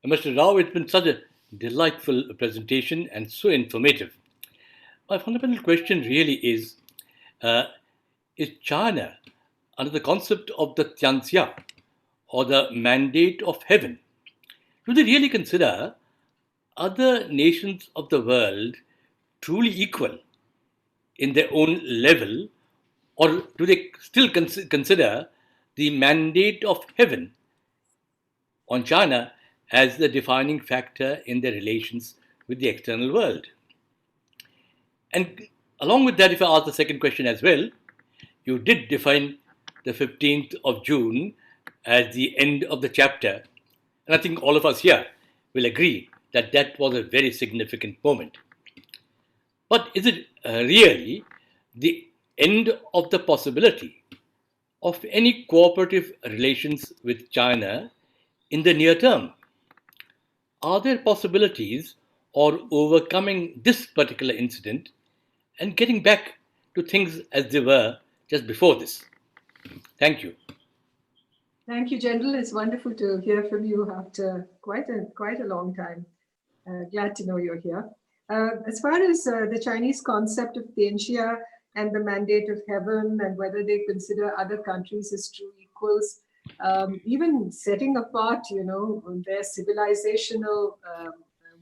Mr. Rao, it's been such a delightful presentation and so informative. My fundamental question really is China, under the concept of the Tianxia, or the mandate of heaven, do they really consider other nations of the world truly equal in their own level, or do they still consider the mandate of heaven on China as the defining factor in their relations with the external world? And along with that, if I ask the second question as well, you did define the 15th of June as the end of the chapter. And I think all of us here will agree that that was a very significant moment. But is it really the end of the possibility of any cooperative relations with China in the near term? Are there possibilities or overcoming this particular incident and getting back to things as they were just before this? Thank you. Thank you, General. It's wonderful to hear from you after quite a long time. Glad to know you're here. As far as the Chinese concept of Tianxia and the mandate of heaven, and whether they consider other countries as true equals, even setting apart, their civilizational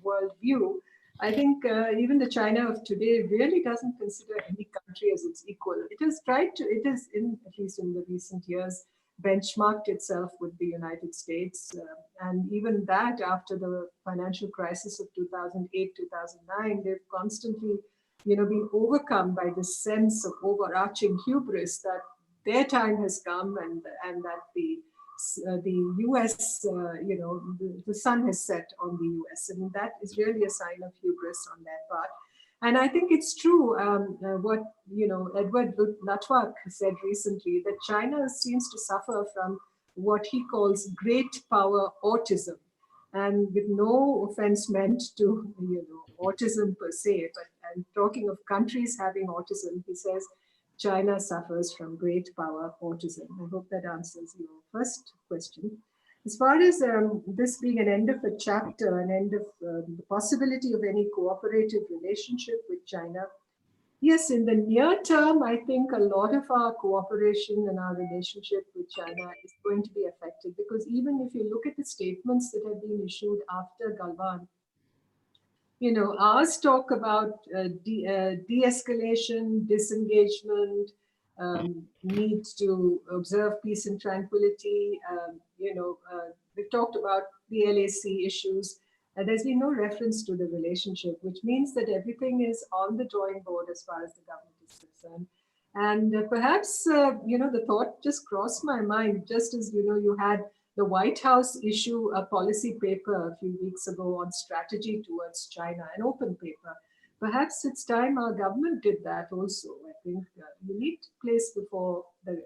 worldview, I think even the China of today really doesn't consider any country as its equal. It has tried to, at least in the recent years, benchmarked itself with the United States. And even that, after the financial crisis of 2008, 2009, they've constantly, been overcome by this sense of overarching hubris that their time has come and that the US, the sun has set on the US. And that is really a sign of hubris on their part. And I think it's true what Edward Luttwak said recently, that China seems to suffer from what he calls great power autism, and with no offense meant to autism per se, but and talking of countries having autism, he says China suffers from great power autism. I hope that answers your first question. As far as this being an end of a chapter, an end of the possibility of any cooperative relationship with China, yes, in the near term, I think a lot of our cooperation and our relationship with China is going to be affected, because even if you look at the statements that have been issued after Galwan, ours talk about de-escalation, disengagement, need to observe peace and tranquility. We've talked about the LAC issues. There's been no reference to the relationship, which means that everything is on the drawing board as far as the government is concerned. And perhaps, the thought just crossed my mind, just as, you had the White House issue a policy paper a few weeks ago on strategy towards China, an open paper. Perhaps it's time our government did that also. I think we need to place before the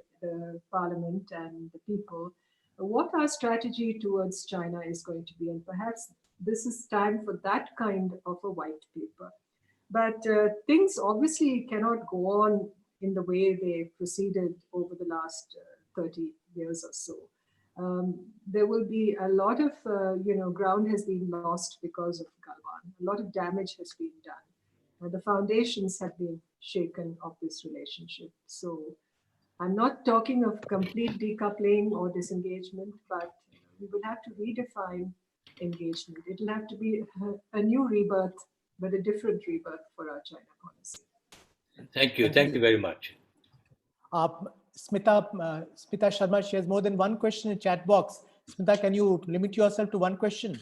parliament and the people what our strategy towards China is going to be. And perhaps this is time for that kind of a white paper. But things obviously cannot go on in the way they proceeded over the last 30 years or so. There will be a lot of, ground has been lost because of Galwan. A lot of damage has been done. The foundations have been shaken of this relationship. So I'm not talking of complete decoupling or disengagement, but we will have to redefine engagement. It'll have to be a new rebirth, but a different rebirth for our China policy. Thank you. Thank you very much. Smita Sharma, she has more than one question in chat box. Smita, can you limit yourself to one question?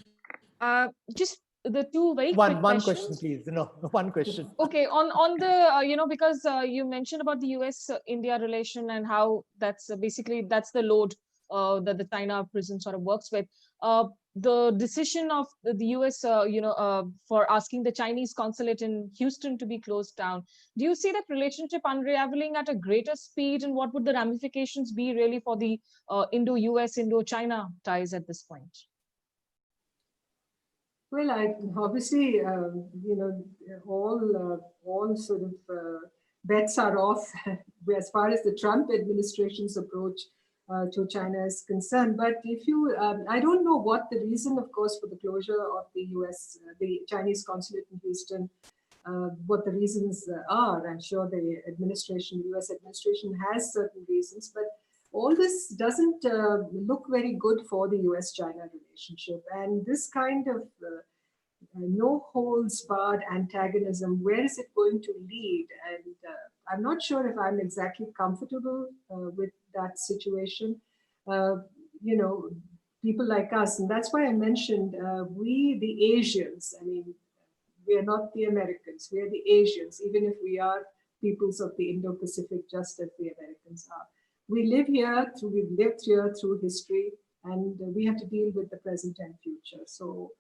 Just the two very quick one questions. question, please. No, one question. Okay, on the because you mentioned about the US-India relation and how that's basically that's the load that the China prison sort of works with. The decision of the US, for asking the Chinese consulate in Houston to be closed down. Do you see that relationship unraveling at a greater speed, and what would the ramifications be really for the Indo-US, Indo-China ties at this point? Well, obviously, all sort of bets are off as far as the Trump administration's approach to China is concerned. But if you, I don't know what the reason, of course, for the closure of the Chinese consulate in Houston, what the reasons are. I'm sure the US administration has certain reasons, but all this doesn't look very good for the US-China relationship. And this kind of no holds barred antagonism, where is it going to lead? And I'm not sure if I'm exactly comfortable with that situation. People like us, and that's why I mentioned we, the Asians, I mean, we are not the Americans, we are the Asians, even if we are peoples of the Indo-Pacific, just as the Americans are. We live here, we've lived here through history, and we have to deal with the present and future. So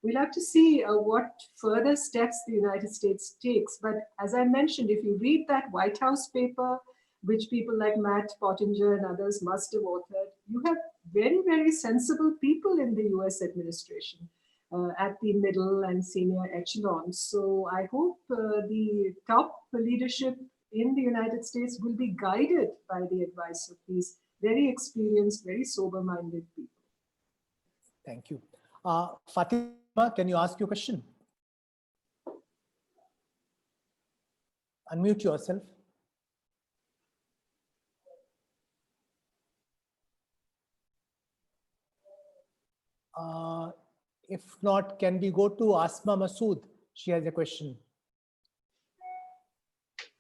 we'll have to see what further steps the United States takes. But as I mentioned, if you read that White House paper, which people like Matt Pottinger and others must have authored, you have very, very sensible people in the US administration at the middle and senior echelons. So I hope the top leadership in the United States will be guided by the advice of these very experienced, very sober-minded people. Thank you. Fatima, can you ask your question? Unmute yourself. If not, can we go to Asma Masood? She has a question.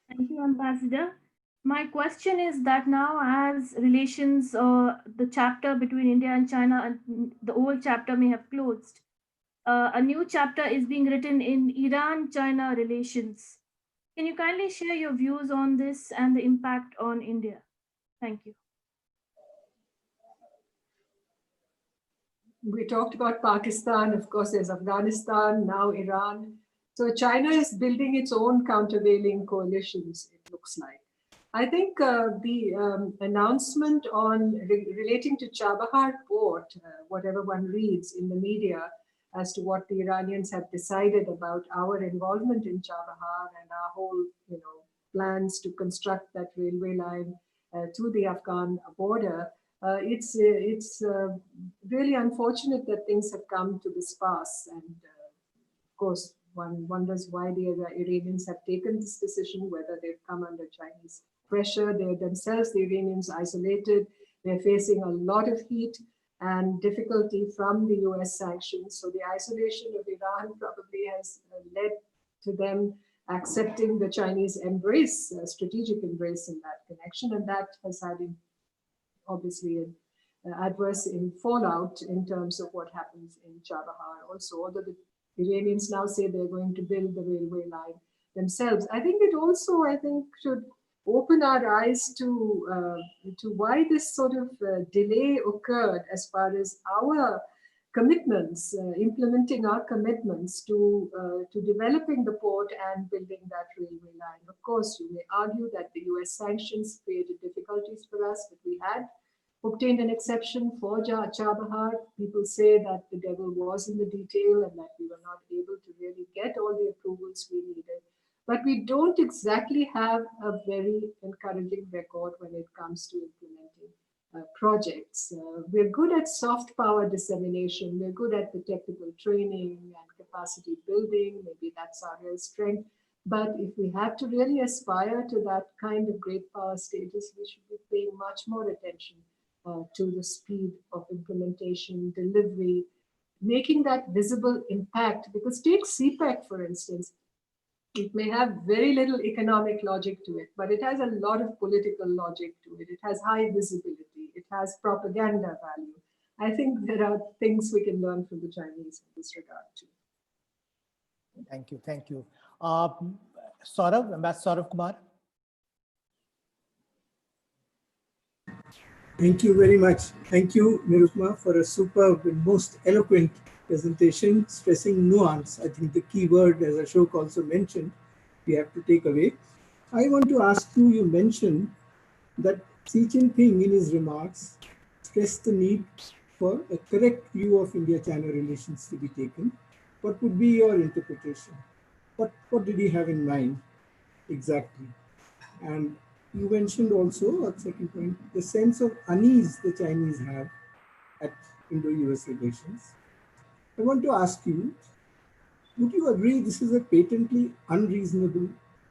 Thank you, Ambassador. My question is that now, as relations, the chapter between India and China, and the old chapter may have closed, a new chapter is being written in Iran-China relations. Can you kindly share your views on this and the impact on India? Thank you. We talked about Pakistan, of course, there's Afghanistan, now Iran. So China is building its own countervailing coalitions, it looks like. I think the announcement on relating to Chabahar port, whatever one reads in the media as to what the Iranians have decided about our involvement in Chabahar and our whole, plans to construct that railway line to the Afghan border, it's really unfortunate that things have come to this pass. And of course, one wonders why the Iranians have taken this decision, whether they've come under Chinese pressure. They're themselves, the Iranians, isolated. They're facing a lot of heat and difficulty from the US sanctions. So the isolation of Iran probably has led to them accepting the Chinese embrace, strategic embrace in that connection. And that has had obviously an adverse fallout in terms of what happens in Chabahar also, although the Iranians now say they're going to build the railway line themselves. I think it also, should open our eyes to why this sort of delay occurred as far as our commitments, implementing our commitments to developing the port and building that railway line. Of course, you may argue that the US sanctions created difficulties for us, but we had obtained an exception for Chabahar. People say that the devil was in the detail and that we were not able to really get all the approvals we needed. But we don't exactly have a very encouraging record when it comes to implementing projects. We're good at soft power dissemination. We're good at the technical training and capacity building. Maybe that's our real strength. But if we have to really aspire to that kind of great power status, we should be paying much more attention to the speed of implementation, delivery, making that visible impact. Because take CPEC, for instance, it may have very little economic logic to it, but it has a lot of political logic to it. It has high visibility. It has propaganda value. I think there are things we can learn from the Chinese in this regard too. Thank you. Thank you. Saurav, Ambassador Saurav Kumar. Thank you very much. Thank you, Nirupma, for a superb and most eloquent presentation, stressing nuance. I think the key word, as Ashok also mentioned, we have to take away. I want to ask you, you mentioned that Xi Jinping in his remarks stressed the need for a correct view of India-China relations to be taken. What would be your interpretation? What did he have in mind exactly? And you mentioned also, a second point, the sense of unease the Chinese have at Indo-US relations. I want to ask you, would you agree this is a patently unreasonable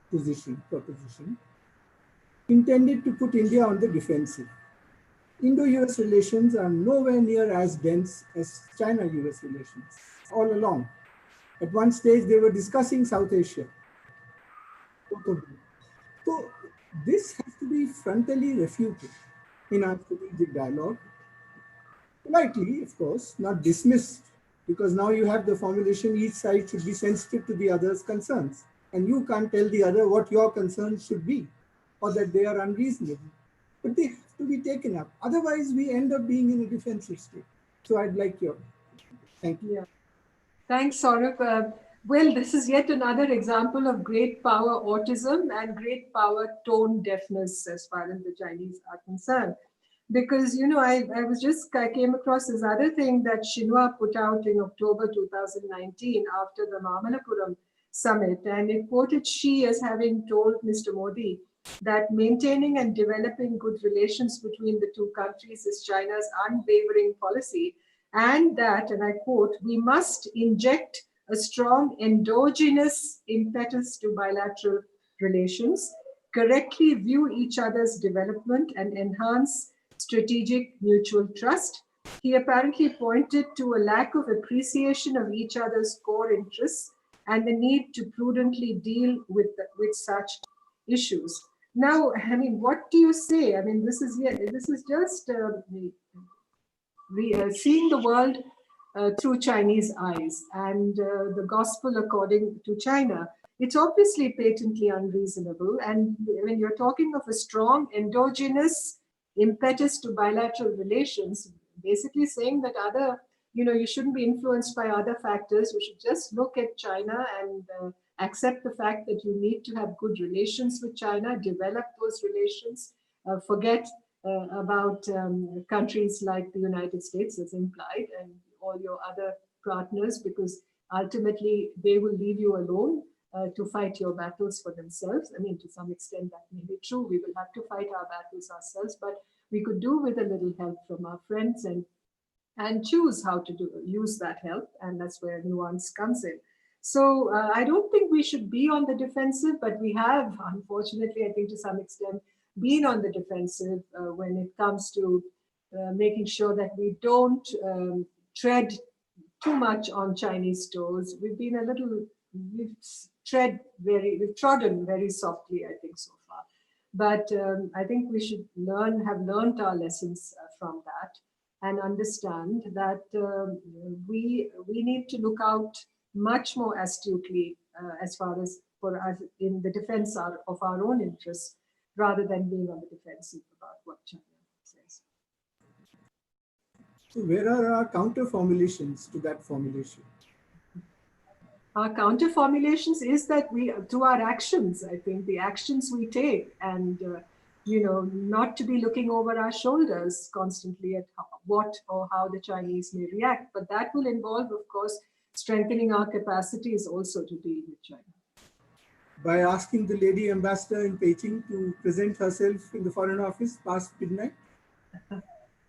proposition, intended to put India on the defensive? Indo-US relations are nowhere near as dense as China-US relations all along. At one stage, they were discussing South Asia. So this has to be frontally refuted in our strategic dialogue. Politely, of course, not dismissed, because now you have the formulation, each side should be sensitive to the other's concerns. And you can't tell the other what your concerns should be, or that they are unreasonable. But they have to be taken up. Otherwise, we end up being in a defensive state. So I'd like your, thank you. Yeah. Thanks, Saurabh. Well, this is yet another example of great power autism and great power tone deafness as far as the Chinese are concerned. Because, I came across this other thing that Xinhua put out in October 2019 after the Mamallapuram summit. And it quoted Xi as having told Mr. Modi that maintaining and developing good relations between the two countries is China's unwavering policy. And that, and I quote, we must inject a strong endogenous impetus to bilateral relations, correctly view each other's development and enhance strategic mutual trust. He apparently pointed to a lack of appreciation of each other's core interests and the need to prudently deal with such issues. Now, I mean, what do you say? I mean, this is just seeing the world through Chinese eyes and the gospel according to China. It's obviously patently unreasonable. And when you're talking of a strong endogenous impetus to bilateral relations, basically saying that you shouldn't be influenced by other factors. You should just look at China and accept the fact that you need to have good relations with China, develop those relations, forget about countries like the United States as implied and all your other partners, because ultimately they will leave you alone to fight your battles for themselves. I mean, to some extent that may be true. We will have to fight our battles ourselves, but we could do with a little help from our friends and choose how to use that help. And that's where nuance comes in. So I don't think we should be on the defensive, but we have, unfortunately, I think to some extent, been on the defensive when it comes to making sure that we don't tread too much on Chinese toes. We've trodden very softly, I think, so far. But I think we should have learned our lessons from that and understand that we need to look out much more astutely as far as for us in the defense of our own interests, rather than being on the defensive about what China says. So where are our counter formulations to that formulation? Our counter formulations is that we, through our actions, I think the actions we take, and not to be looking over our shoulders constantly at what or how the Chinese may react, but that will involve, of course, strengthening our capacities also to deal with China. By asking the lady ambassador in Beijing to present herself in the Foreign Office past midnight?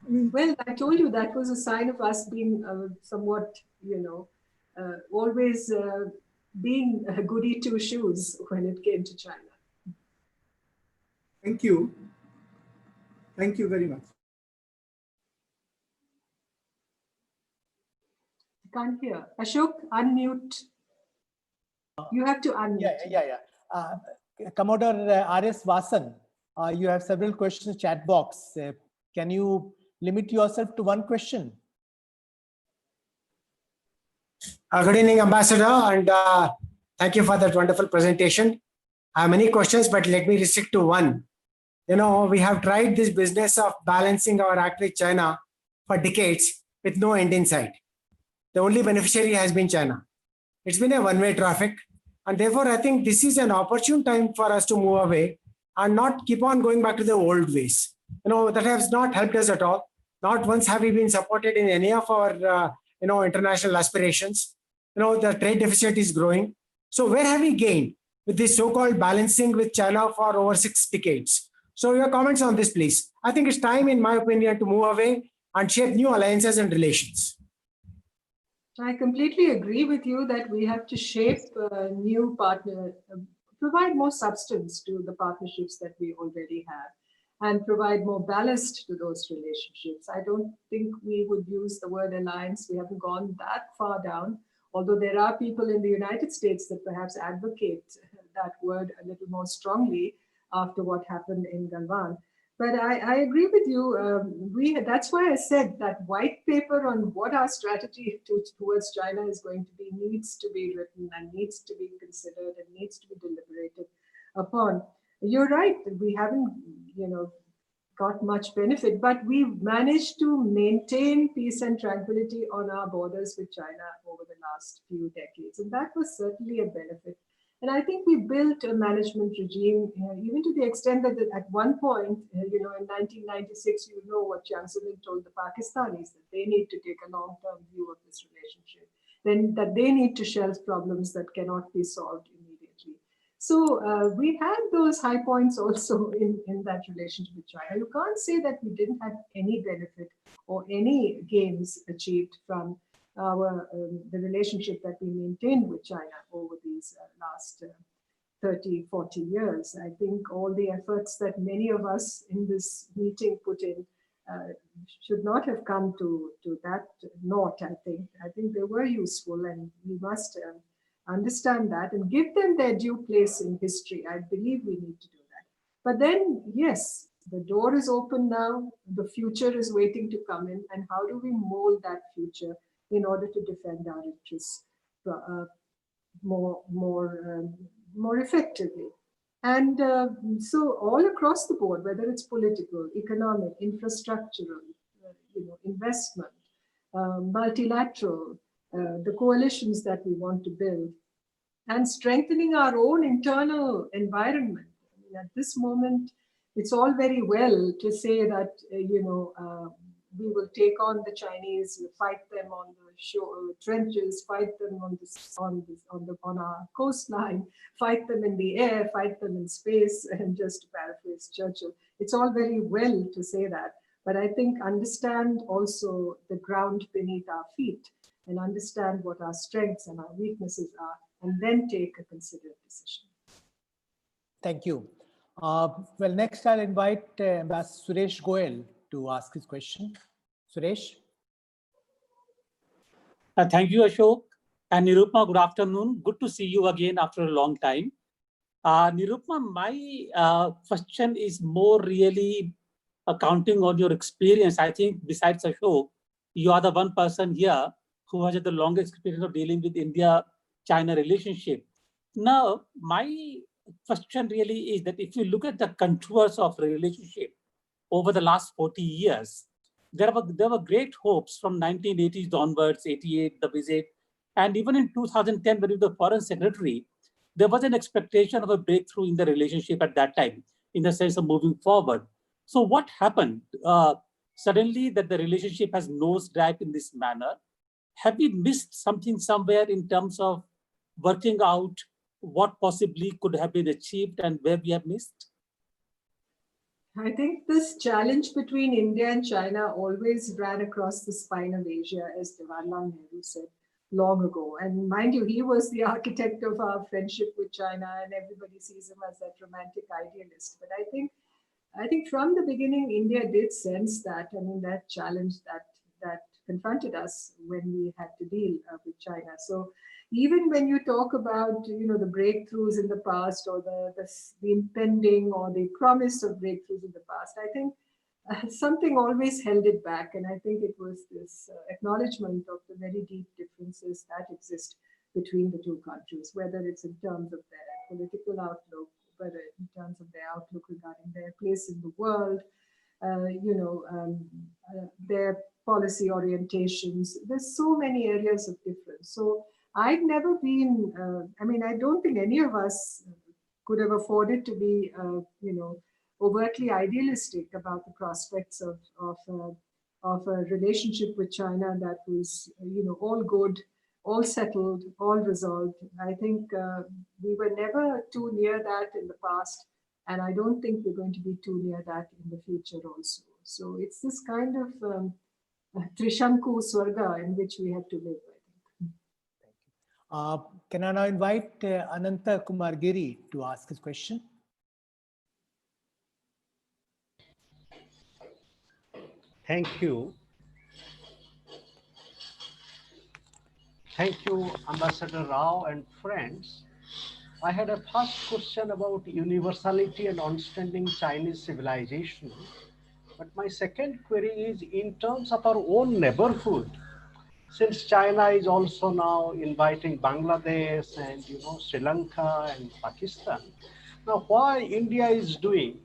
Well, I told you that was a sign of us being somewhat, always being a goody two shoes when it came to China. Thank you. Thank you very much. I can't hear. Ashok, unmute. You have to unmute. Yeah. Commodore R.S. Vasan, you have several questions in chat box. Can you limit yourself to one question? Good evening, Ambassador, and thank you for that wonderful presentation. I have many questions, but let me restrict to one. We have tried this business of balancing our act with China for decades with no end in sight. The only beneficiary has been China. It's been a one-way traffic, and therefore I think this is an opportune time for us to move away and not keep on going back to the old ways. That has not helped us at all. Not once have we been supported in any of our international aspirations. The trade deficit is growing. So where have we gained with this so-called balancing with China for over 6 decades? So your comments on this, please. I think it's time, in my opinion, to move away and shape new alliances and relations. I completely agree with you that we have to shape new provide more substance to the partnerships that we already have, and provide more ballast to those relationships. I don't think we would use the word alliance. We haven't gone that far down, although there are people in the United States that perhaps advocate that word a little more strongly after what happened in Galwan. But I agree with you. That's why I said that white paper on what our strategy towards China is going to be needs to be written and needs to be considered and needs to be deliberated upon. You're right. We haven't, got much benefit, but we've managed to maintain peace and tranquility on our borders with China over the last few decades, and that was certainly a benefit. And I think we built a management regime, even to the extent that at one point, in 1996, what Jiang Zemin told the Pakistanis, that they need to take a long-term view of this relationship, then that they need to shelve problems that cannot be solved immediately. So we had those high points also in that relationship with China. You can't say that we didn't have any benefit or any gains achieved from the relationship that we maintained with China over these last 30, 40 years. I think all the efforts that many of us in this meeting put in should not have come to that note, I think. I think they were useful, and we must understand that and give them their due place in history. I believe we need to do that. But then, yes, the door is open now. The future is waiting to come in. And how do we mold that future in order to defend our interests more effectively? And so all across the board, whether it's political, economic, infrastructural, investment, multilateral, the coalitions that we want to build, and strengthening our own internal environment. I mean, at this moment, it's all very well to say that, we will take on the Chinese, fight them on the trenches, fight them on our coastline, fight them in the air, fight them in space, and just to paraphrase Churchill. It's all very well to say that, but I think understand also the ground beneath our feet and understand what our strengths and our weaknesses are, and then take a considered decision. Thank you. Well, next I'll invite Ambassador Suresh Goyal to ask his question. Suresh. Thank you, Ashok. And Nirupma, good afternoon. Good to see you again after a long time. Nirupma, my question is more really counting on your experience. I think besides Ashok, you are the one person here who has the longest experience of dealing with India-China relationship. Now, my question really is that if you look at the contours of the relationship over the last 40 years, there were great hopes from 1980s onwards, 88, the visit, and even in 2010, when you were the foreign secretary, there was an expectation of a breakthrough in the relationship at that time, in the sense of moving forward. So what happened? Suddenly that the relationship has nosedived in this manner. Have we missed something somewhere in terms of working out what possibly could have been achieved and where we have missed? I think this challenge between India and China always ran across the spine of Asia, as Jawaharlal Nehru said long ago. And mind you, he was the architect of our friendship with China, and everybody sees him as that romantic idealist. But I think from the beginning, India did sense that, that challenge that confronted us when we had to deal with China. So even when you talk about, the breakthroughs in the past, or the impending or the promise of breakthroughs in the past, I think something always held it back. And I think it was this acknowledgement of the very deep differences that exist between the two countries, whether it's in terms of their political outlook, whether in terms of their outlook regarding their place in the world, their policy orientations. There's so many areas of difference. So I've never been, I don't think any of us could have afforded to be, overtly idealistic about the prospects of a relationship with China that was, all good, all settled, all resolved. I think we were never too near that in the past, and I don't think we're going to be too near that in the future also. So it's this kind of Trishanku Swarga in which we have to live, I think. Can I now invite Ananta Kumar Giri to ask his question? Thank you. Thank you, Ambassador Rao and friends. I had a first question about universality and understanding Chinese civilization. But my second query is in terms of our own neighborhood. Since China is also now inviting Bangladesh and Sri Lanka and Pakistan, now why India is doing,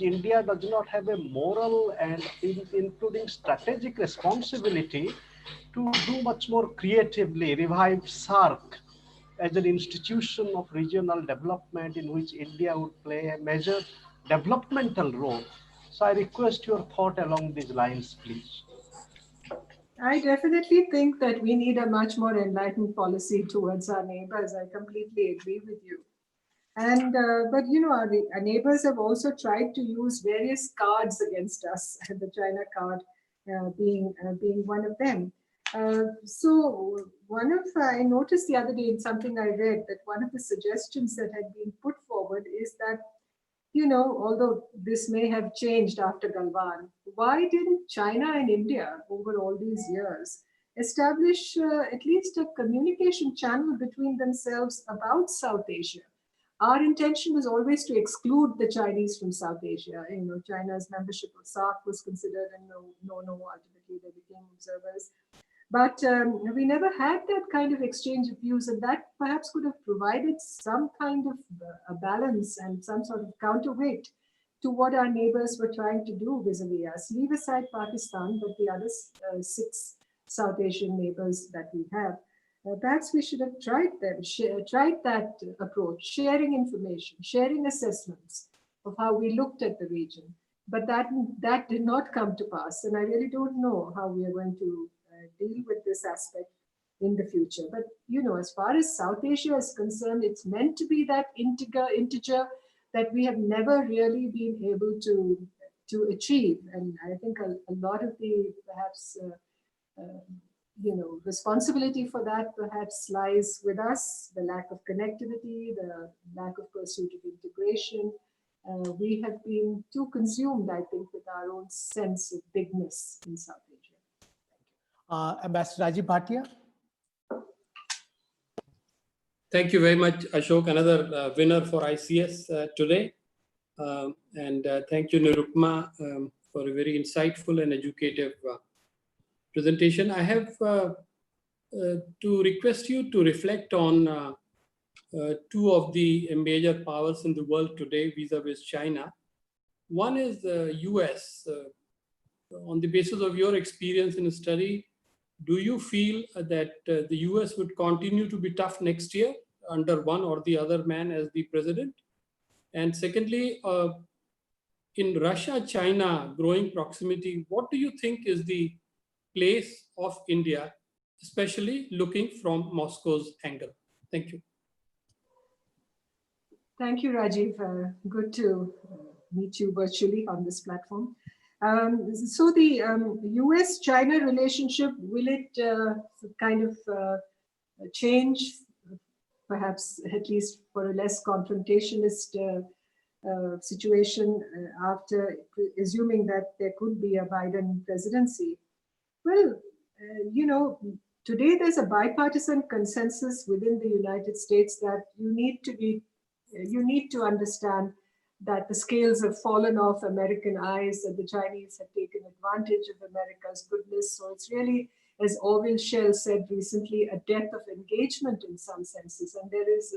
India does not have a moral and including strategic responsibility to do much more creatively, revive SAARC as an institution of regional development in which India would play a major developmental role. So I request your thought along these lines, please. I definitely think that we need a much more enlightened policy towards our neighbors. I completely agree with you. And but our neighbors have also tried to use various cards against us, the China card being one of them. So I noticed the other day in something I read that one of the suggestions that had been put forward is that, although this may have changed after Galwan, why didn't China and India over all these years establish at least a communication channel between themselves about South Asia? our intention was always to exclude the Chinese from South Asia. China's membership of SAARC was considered, and ultimately they became observers. But we never had that kind of exchange of views, and that perhaps could have provided some kind of a balance and some sort of counterweight to what our neighbors were trying to do vis-a-vis us. Leave aside Pakistan, but the other 6 South Asian neighbors that we have. Perhaps we should have tried that approach, sharing information, sharing assessments of how we looked at the region. But that did not come to pass, and I really don't know how we are going to deal with this aspect in the future. But as far as South Asia is concerned, it's meant to be that integer that we have never really been able to achieve. And I think a lot of the perhaps responsibility for that perhaps lies with us, the lack of connectivity, the lack of pursuit of integration. We have been too consumed, I think, with our own sense of bigness in South Asia. Ambassador Rajiv Bhatia. Thank you very much, Ashok, another winner for ICS today. And thank you, Nirupma, for a very insightful and educative presentation. I have to request you to reflect on 2 of the major powers in the world today vis-a-vis China. One is the US. On the basis of your experience in the study, do you feel that the US would continue to be tough next year under one or the other man as the president? And secondly, in Russia-China growing proximity, what do you think is the place of India, especially looking from Moscow's angle? Thank you. Thank you, Rajiv. Good to meet you virtually on this platform. So the US-China relationship, will it kind of change, perhaps at least for a less confrontationist situation after assuming that there could be a Biden presidency? Well, today there's a bipartisan consensus within the United States that you need to understand that the scales have fallen off American eyes, that the Chinese have taken advantage of America's goodness. So it's really, as Orville Schell said recently, a death of engagement in some senses. And there is,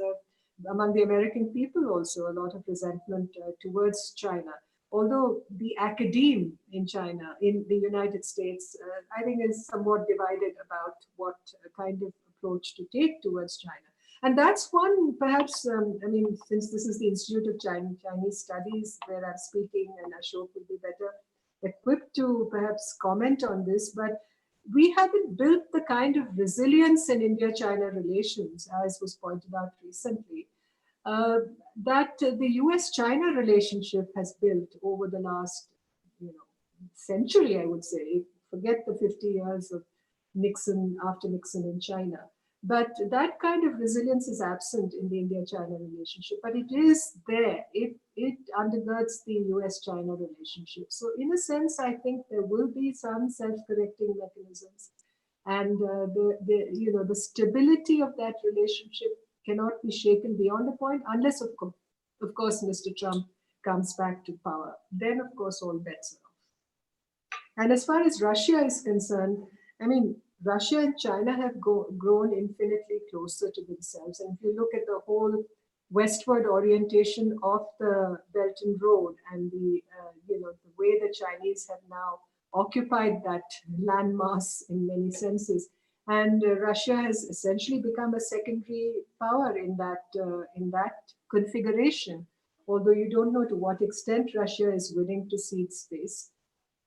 among the American people also, a lot of resentment towards China. Although the academe in China, in the United States, I think is somewhat divided about what kind of approach to take towards China. And that's one, perhaps, since this is the Institute of Chinese Studies where I'm speaking, and Ashok will be better equipped to perhaps comment on this, but we haven't built the kind of resilience in India-China relations, as was pointed out recently, that the US-China relationship has built over the last century, I would say. Forget the 50 years of Nixon, after Nixon in China. But that kind of resilience is absent in the India-China relationship, but it is there. It undergirds the US-China relationship. So in a sense, I think there will be some self-correcting mechanisms, and the stability of that relationship cannot be shaken beyond a point, unless of course Mr. Trump comes back to power. Then of course all bets are off. And as far as Russia is concerned, Russia and China have grown infinitely closer to themselves. And if you look at the whole westward orientation of the Belt and Road and the way the Chinese have now occupied that landmass in many senses, and Russia has essentially become a secondary power in that configuration. Although you don't know to what extent Russia is willing to cede space.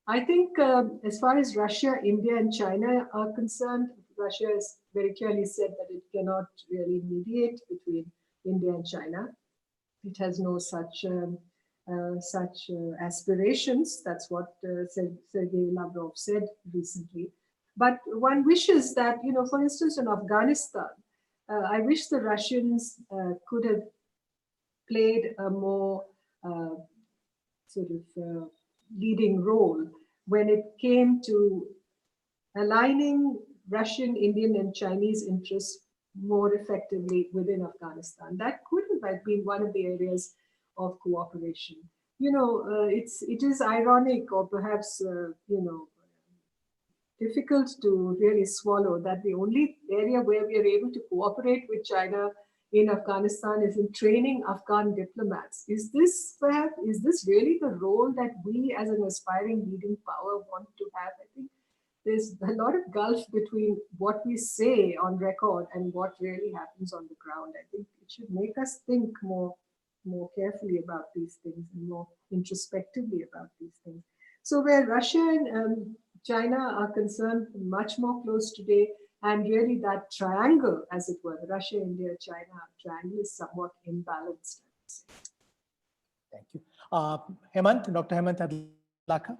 I think as far as Russia, India, and China are concerned, Russia has very clearly said that it cannot really mediate between India and China. It has no such aspirations. That's what Sergei Lavrov said recently. But one wishes that, for instance, in Afghanistan, I wish the Russians could have played a more leading role when it came to aligning Russian, Indian, and Chinese interests more effectively within Afghanistan. That could have been one of the areas of cooperation. You know, it is ironic, or perhaps you know, difficult to really swallow, that the only area where we are able to cooperate with China in Afghanistan is in training Afghan diplomats. Is this really the role that we as an aspiring leading power want to have? I think there's a lot of gulf between what we say on record and what really happens on the ground. I think it should make us think more carefully about these things and more introspectively about these things. So where Russia and China are concerned, much more close today, and really that triangle, as it were, Russia, India, China triangle is somewhat imbalanced. Thank you. Hemant, Dr. Hemant Adlakha.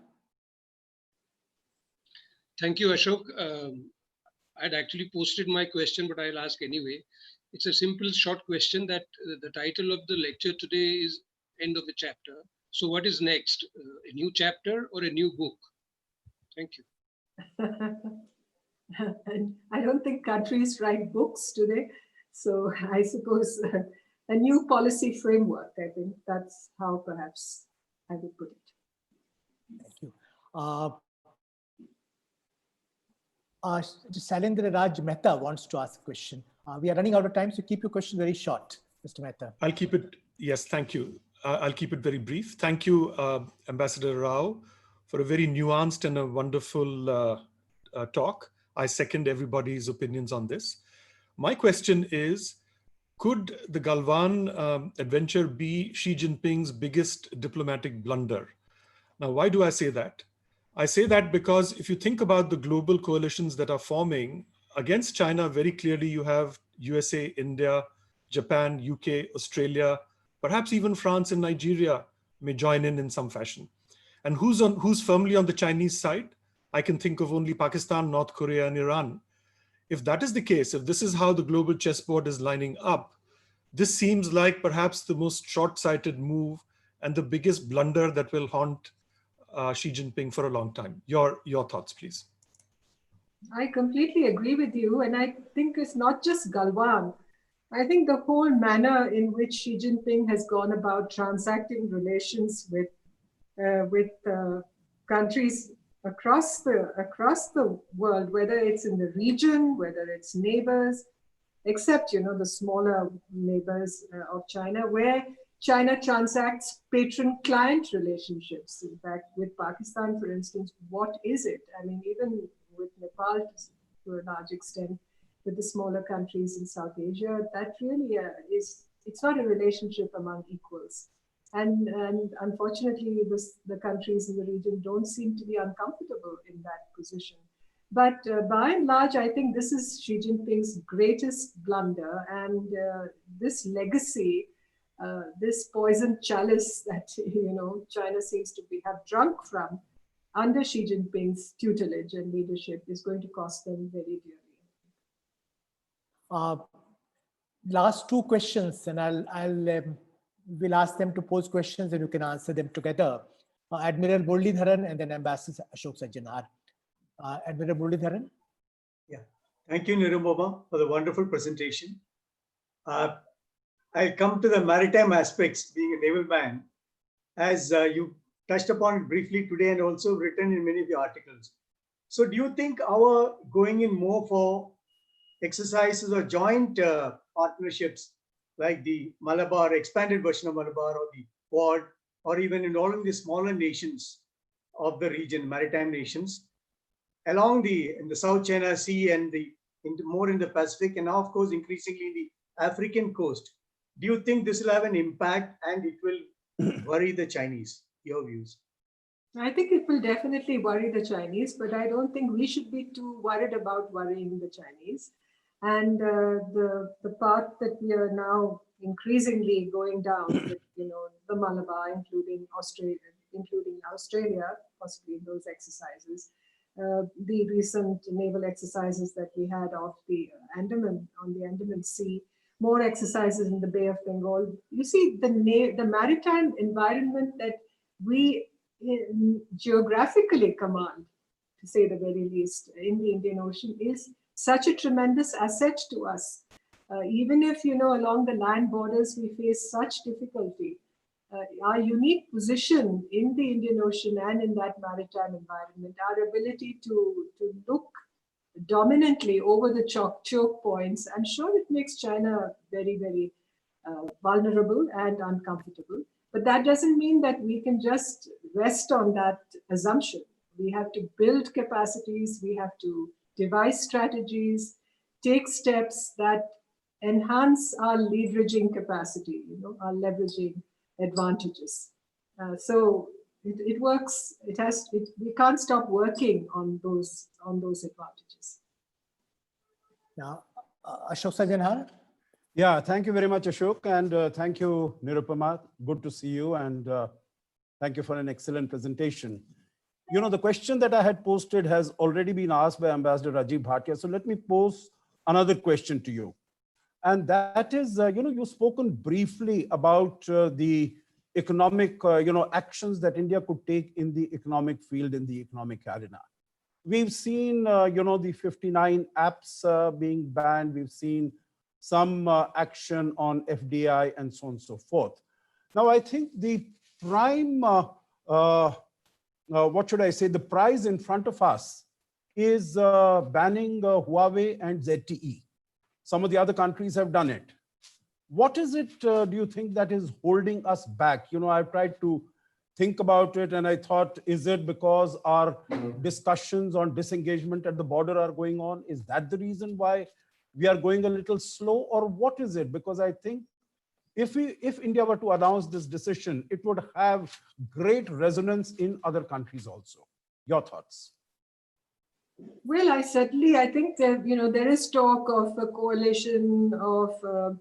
Thank you, Ashok. I'd actually posted my question, but I'll ask anyway. It's a simple, short question that the title of the lecture today is End of the Chapter. So what is next? A new chapter or a new book? Thank you. And I don't think countries write books today. So I suppose a new policy framework, I think that's how perhaps I would put it. Thank you. Shailendra Raj Mehta wants to ask a question. We are running out of time, so keep your question very short, Mr. Mehta. I'll keep it, yes, thank you. I'll keep it very brief. Thank you, Ambassador Rao, for a very nuanced and a wonderful talk. I second everybody's opinions on this. My question is, could the Galwan adventure be Xi Jinping's biggest diplomatic blunder? Now, why do I say that? I say that because if you think about the global coalitions that are forming against China, very clearly you have USA, India, Japan, UK, Australia, perhaps even France and Nigeria may join in some fashion. And who's firmly on the Chinese side? I can think of only Pakistan, North Korea, and Iran. If that is the case, if this is how the global chessboard is lining up, this seems like perhaps the most short-sighted move and the biggest blunder that will haunt Xi Jinping for a long time. Your thoughts, please. I completely agree with you. And I think it's not just Galwan. I think the whole manner in which Xi Jinping has gone about transacting relations with countries across the world, whether it's in the region, whether it's neighbors, except, you know, the smaller neighbors of China, where China transacts patron-client relationships. In fact, with Pakistan, for instance, what is it? I mean, even with Nepal to a large extent, with the smaller countries in South Asia, that really it's not a relationship among equals. And unfortunately, the countries in the region don't seem to be uncomfortable in that position. But by and large, I think this is Xi Jinping's greatest blunder. And this legacy, this poison chalice that, you know, China seems to have drunk from under Xi Jinping's tutelage and leadership is going to cost them very dearly. Last two questions, and we'll ask them to pose questions and you can answer them together. Admiral Muralidharan and then Ambassador Ashok Sajjanhar. Admiral Muralidharan. Yeah, thank you, Nirupama, for the wonderful presentation. I'll come to the maritime aspects, being a naval man, as you touched upon it briefly today and also written in many of your articles. So do you think our going in more for exercises or joint partnerships like the Malabar, expanded version of Malabar, or the Quad, or even involving the smaller nations of the region, maritime nations, along in the South China Sea and more in the Pacific, and now, of course, increasingly in the African coast, do you think this will have an impact and it will worry the Chinese? Your views? I think it will definitely worry the Chinese, but I don't think we should be too worried about worrying the Chinese. And the path that we are now increasingly going down, with, you know, the Malabar, including Australia, possibly in those exercises, the recent naval exercises that we had off the Andaman, on the Andaman Sea, more exercises in the Bay of Bengal. You see, the maritime environment that we geographically command, to say the very least, in the Indian Ocean is such a tremendous asset to us. Even if, along the land borders we face such difficulty, our unique position in the Indian Ocean and in that maritime environment, our ability to look dominantly over the choke points, I'm sure it makes China very, very vulnerable and uncomfortable. But that doesn't mean that we can just rest on that assumption. We have to build capacities, we have to devise strategies, take steps that enhance our leveraging capacity, our leveraging advantages. So it works. We can't stop working on those advantages. Now, Ashok Sajanhar. Yeah, thank you very much, Ashok, and thank you, Nirupama. Good to see you, and thank you for an excellent presentation. The question that I had posted has already been asked by Ambassador Rajiv Bhatia, so let me pose another question to you. And that is, you've spoken briefly about the economic, actions that India could take in the economic field, in the economic arena. We've seen, the 59 apps being banned. We've seen some action on FDI and so on and so forth. Now, I think the prime, what should I say, the prize in front of us is banning Huawei and ZTE. Some of the other countries have done it. What is it, do you think, that is holding us back? I've tried to think about it, and I thought, is it because our discussions on disengagement at the border are going on? Is that the reason why we are going a little slow, or what is it? Because I think if India were to announce this decision, it would have great resonance in other countries also. Your thoughts? Well, I think that, there is talk of a coalition of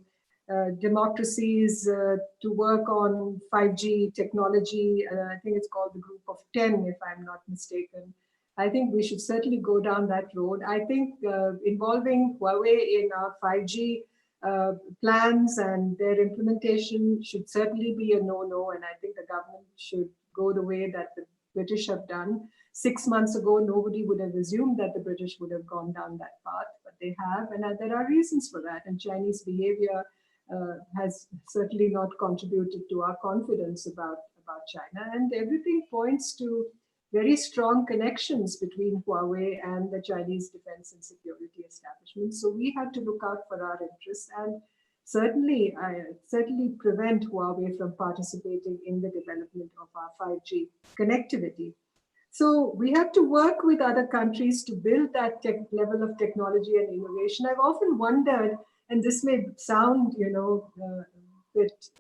democracies to work on 5G technology. I think it's called the Group of 10, if I'm not mistaken. I think we should certainly go down that road. I think involving Huawei in our 5G plans and their implementation should certainly be a no-no, and I think the government should go the way that the British have done. 6 months ago, nobody would have assumed that the British would have gone down that path, but they have, and there are reasons for that. And Chinese behavior has certainly not contributed to our confidence about China. And everything points to very strong connections between Huawei and the Chinese defense and security establishment. So we have to look out for our interests and certainly prevent Huawei from participating in the development of our 5G connectivity. So we have to work with other countries to build that level of technology and innovation. I've often wondered, and this may sound, a bit,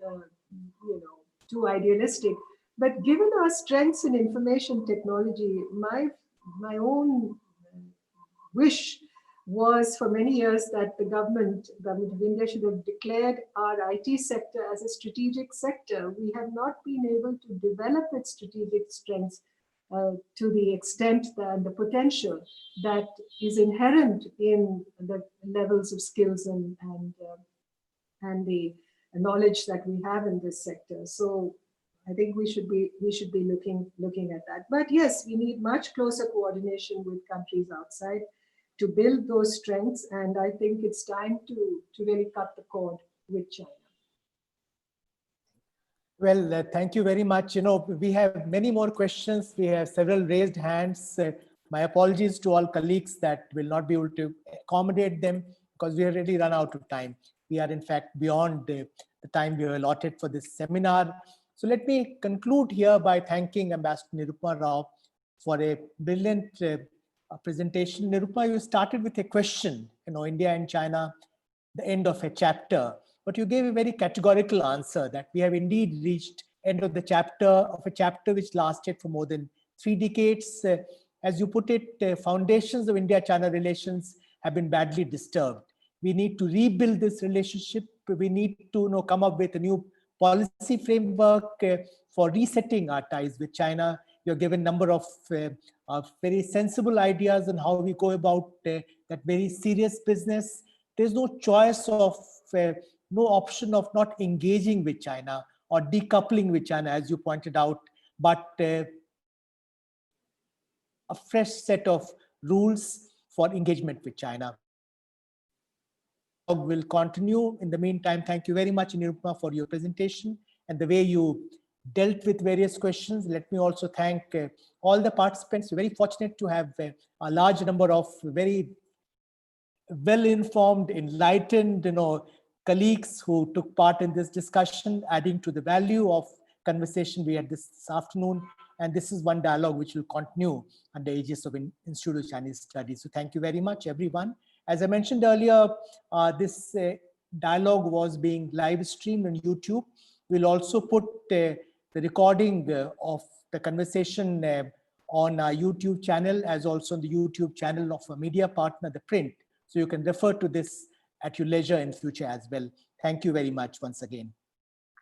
too idealistic, but given our strengths in information technology, my own wish was for many years that the government of India should have declared our IT sector as a strategic sector. We have not been able to develop its strategic strengths to the extent and the potential that is inherent in the levels of skills and the knowledge that we have in this sector. So I think we should be looking at that. But yes, we need much closer coordination with countries outside to build those strengths. And I think it's time to really cut the cord with China. Well, thank you very much. We have many more questions. We have several raised hands. My apologies to all colleagues that will not be able to accommodate them because we have already run out of time. We are in fact beyond the time we have allotted for this seminar. So let me conclude here by thanking Ambassador Nirupama Rao for a brilliant presentation. Nirupama, you started with a question, India and China, the end of a chapter. But you gave a very categorical answer that we have indeed reached end of the chapter of a chapter which lasted for more than 3 decades. As you put it, foundations of India-China relations have been badly disturbed. We need to rebuild this relationship. We need to come up with a new policy framework for resetting our ties with China. You're given a number of very sensible ideas on how we go about that very serious business. There's no choice of no option of not engaging with China or decoupling with China, as you pointed out, but a fresh set of rules for engagement with China. will continue. In the meantime, thank you very much, Nirupma, for your presentation and the way you dealt with various questions. Let me also thank all the participants. We're very fortunate to have a large number of very well-informed, enlightened, colleagues who took part in this discussion, adding to the value of conversation we had this afternoon. And this is one dialogue which will continue under the aegis of Institute of Chinese Studies. So thank you very much, everyone. As I mentioned earlier, this dialogue was being live streamed on YouTube. We'll also put the recording of the conversation on our YouTube channel, as also on the YouTube channel of a media partner, The Print. So you can refer to this at your leisure in future as well. Thank you very much once again.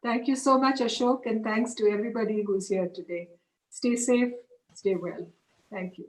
Thank you so much, Ashok, and thanks to everybody who's here today. Stay safe, stay well. Thank you.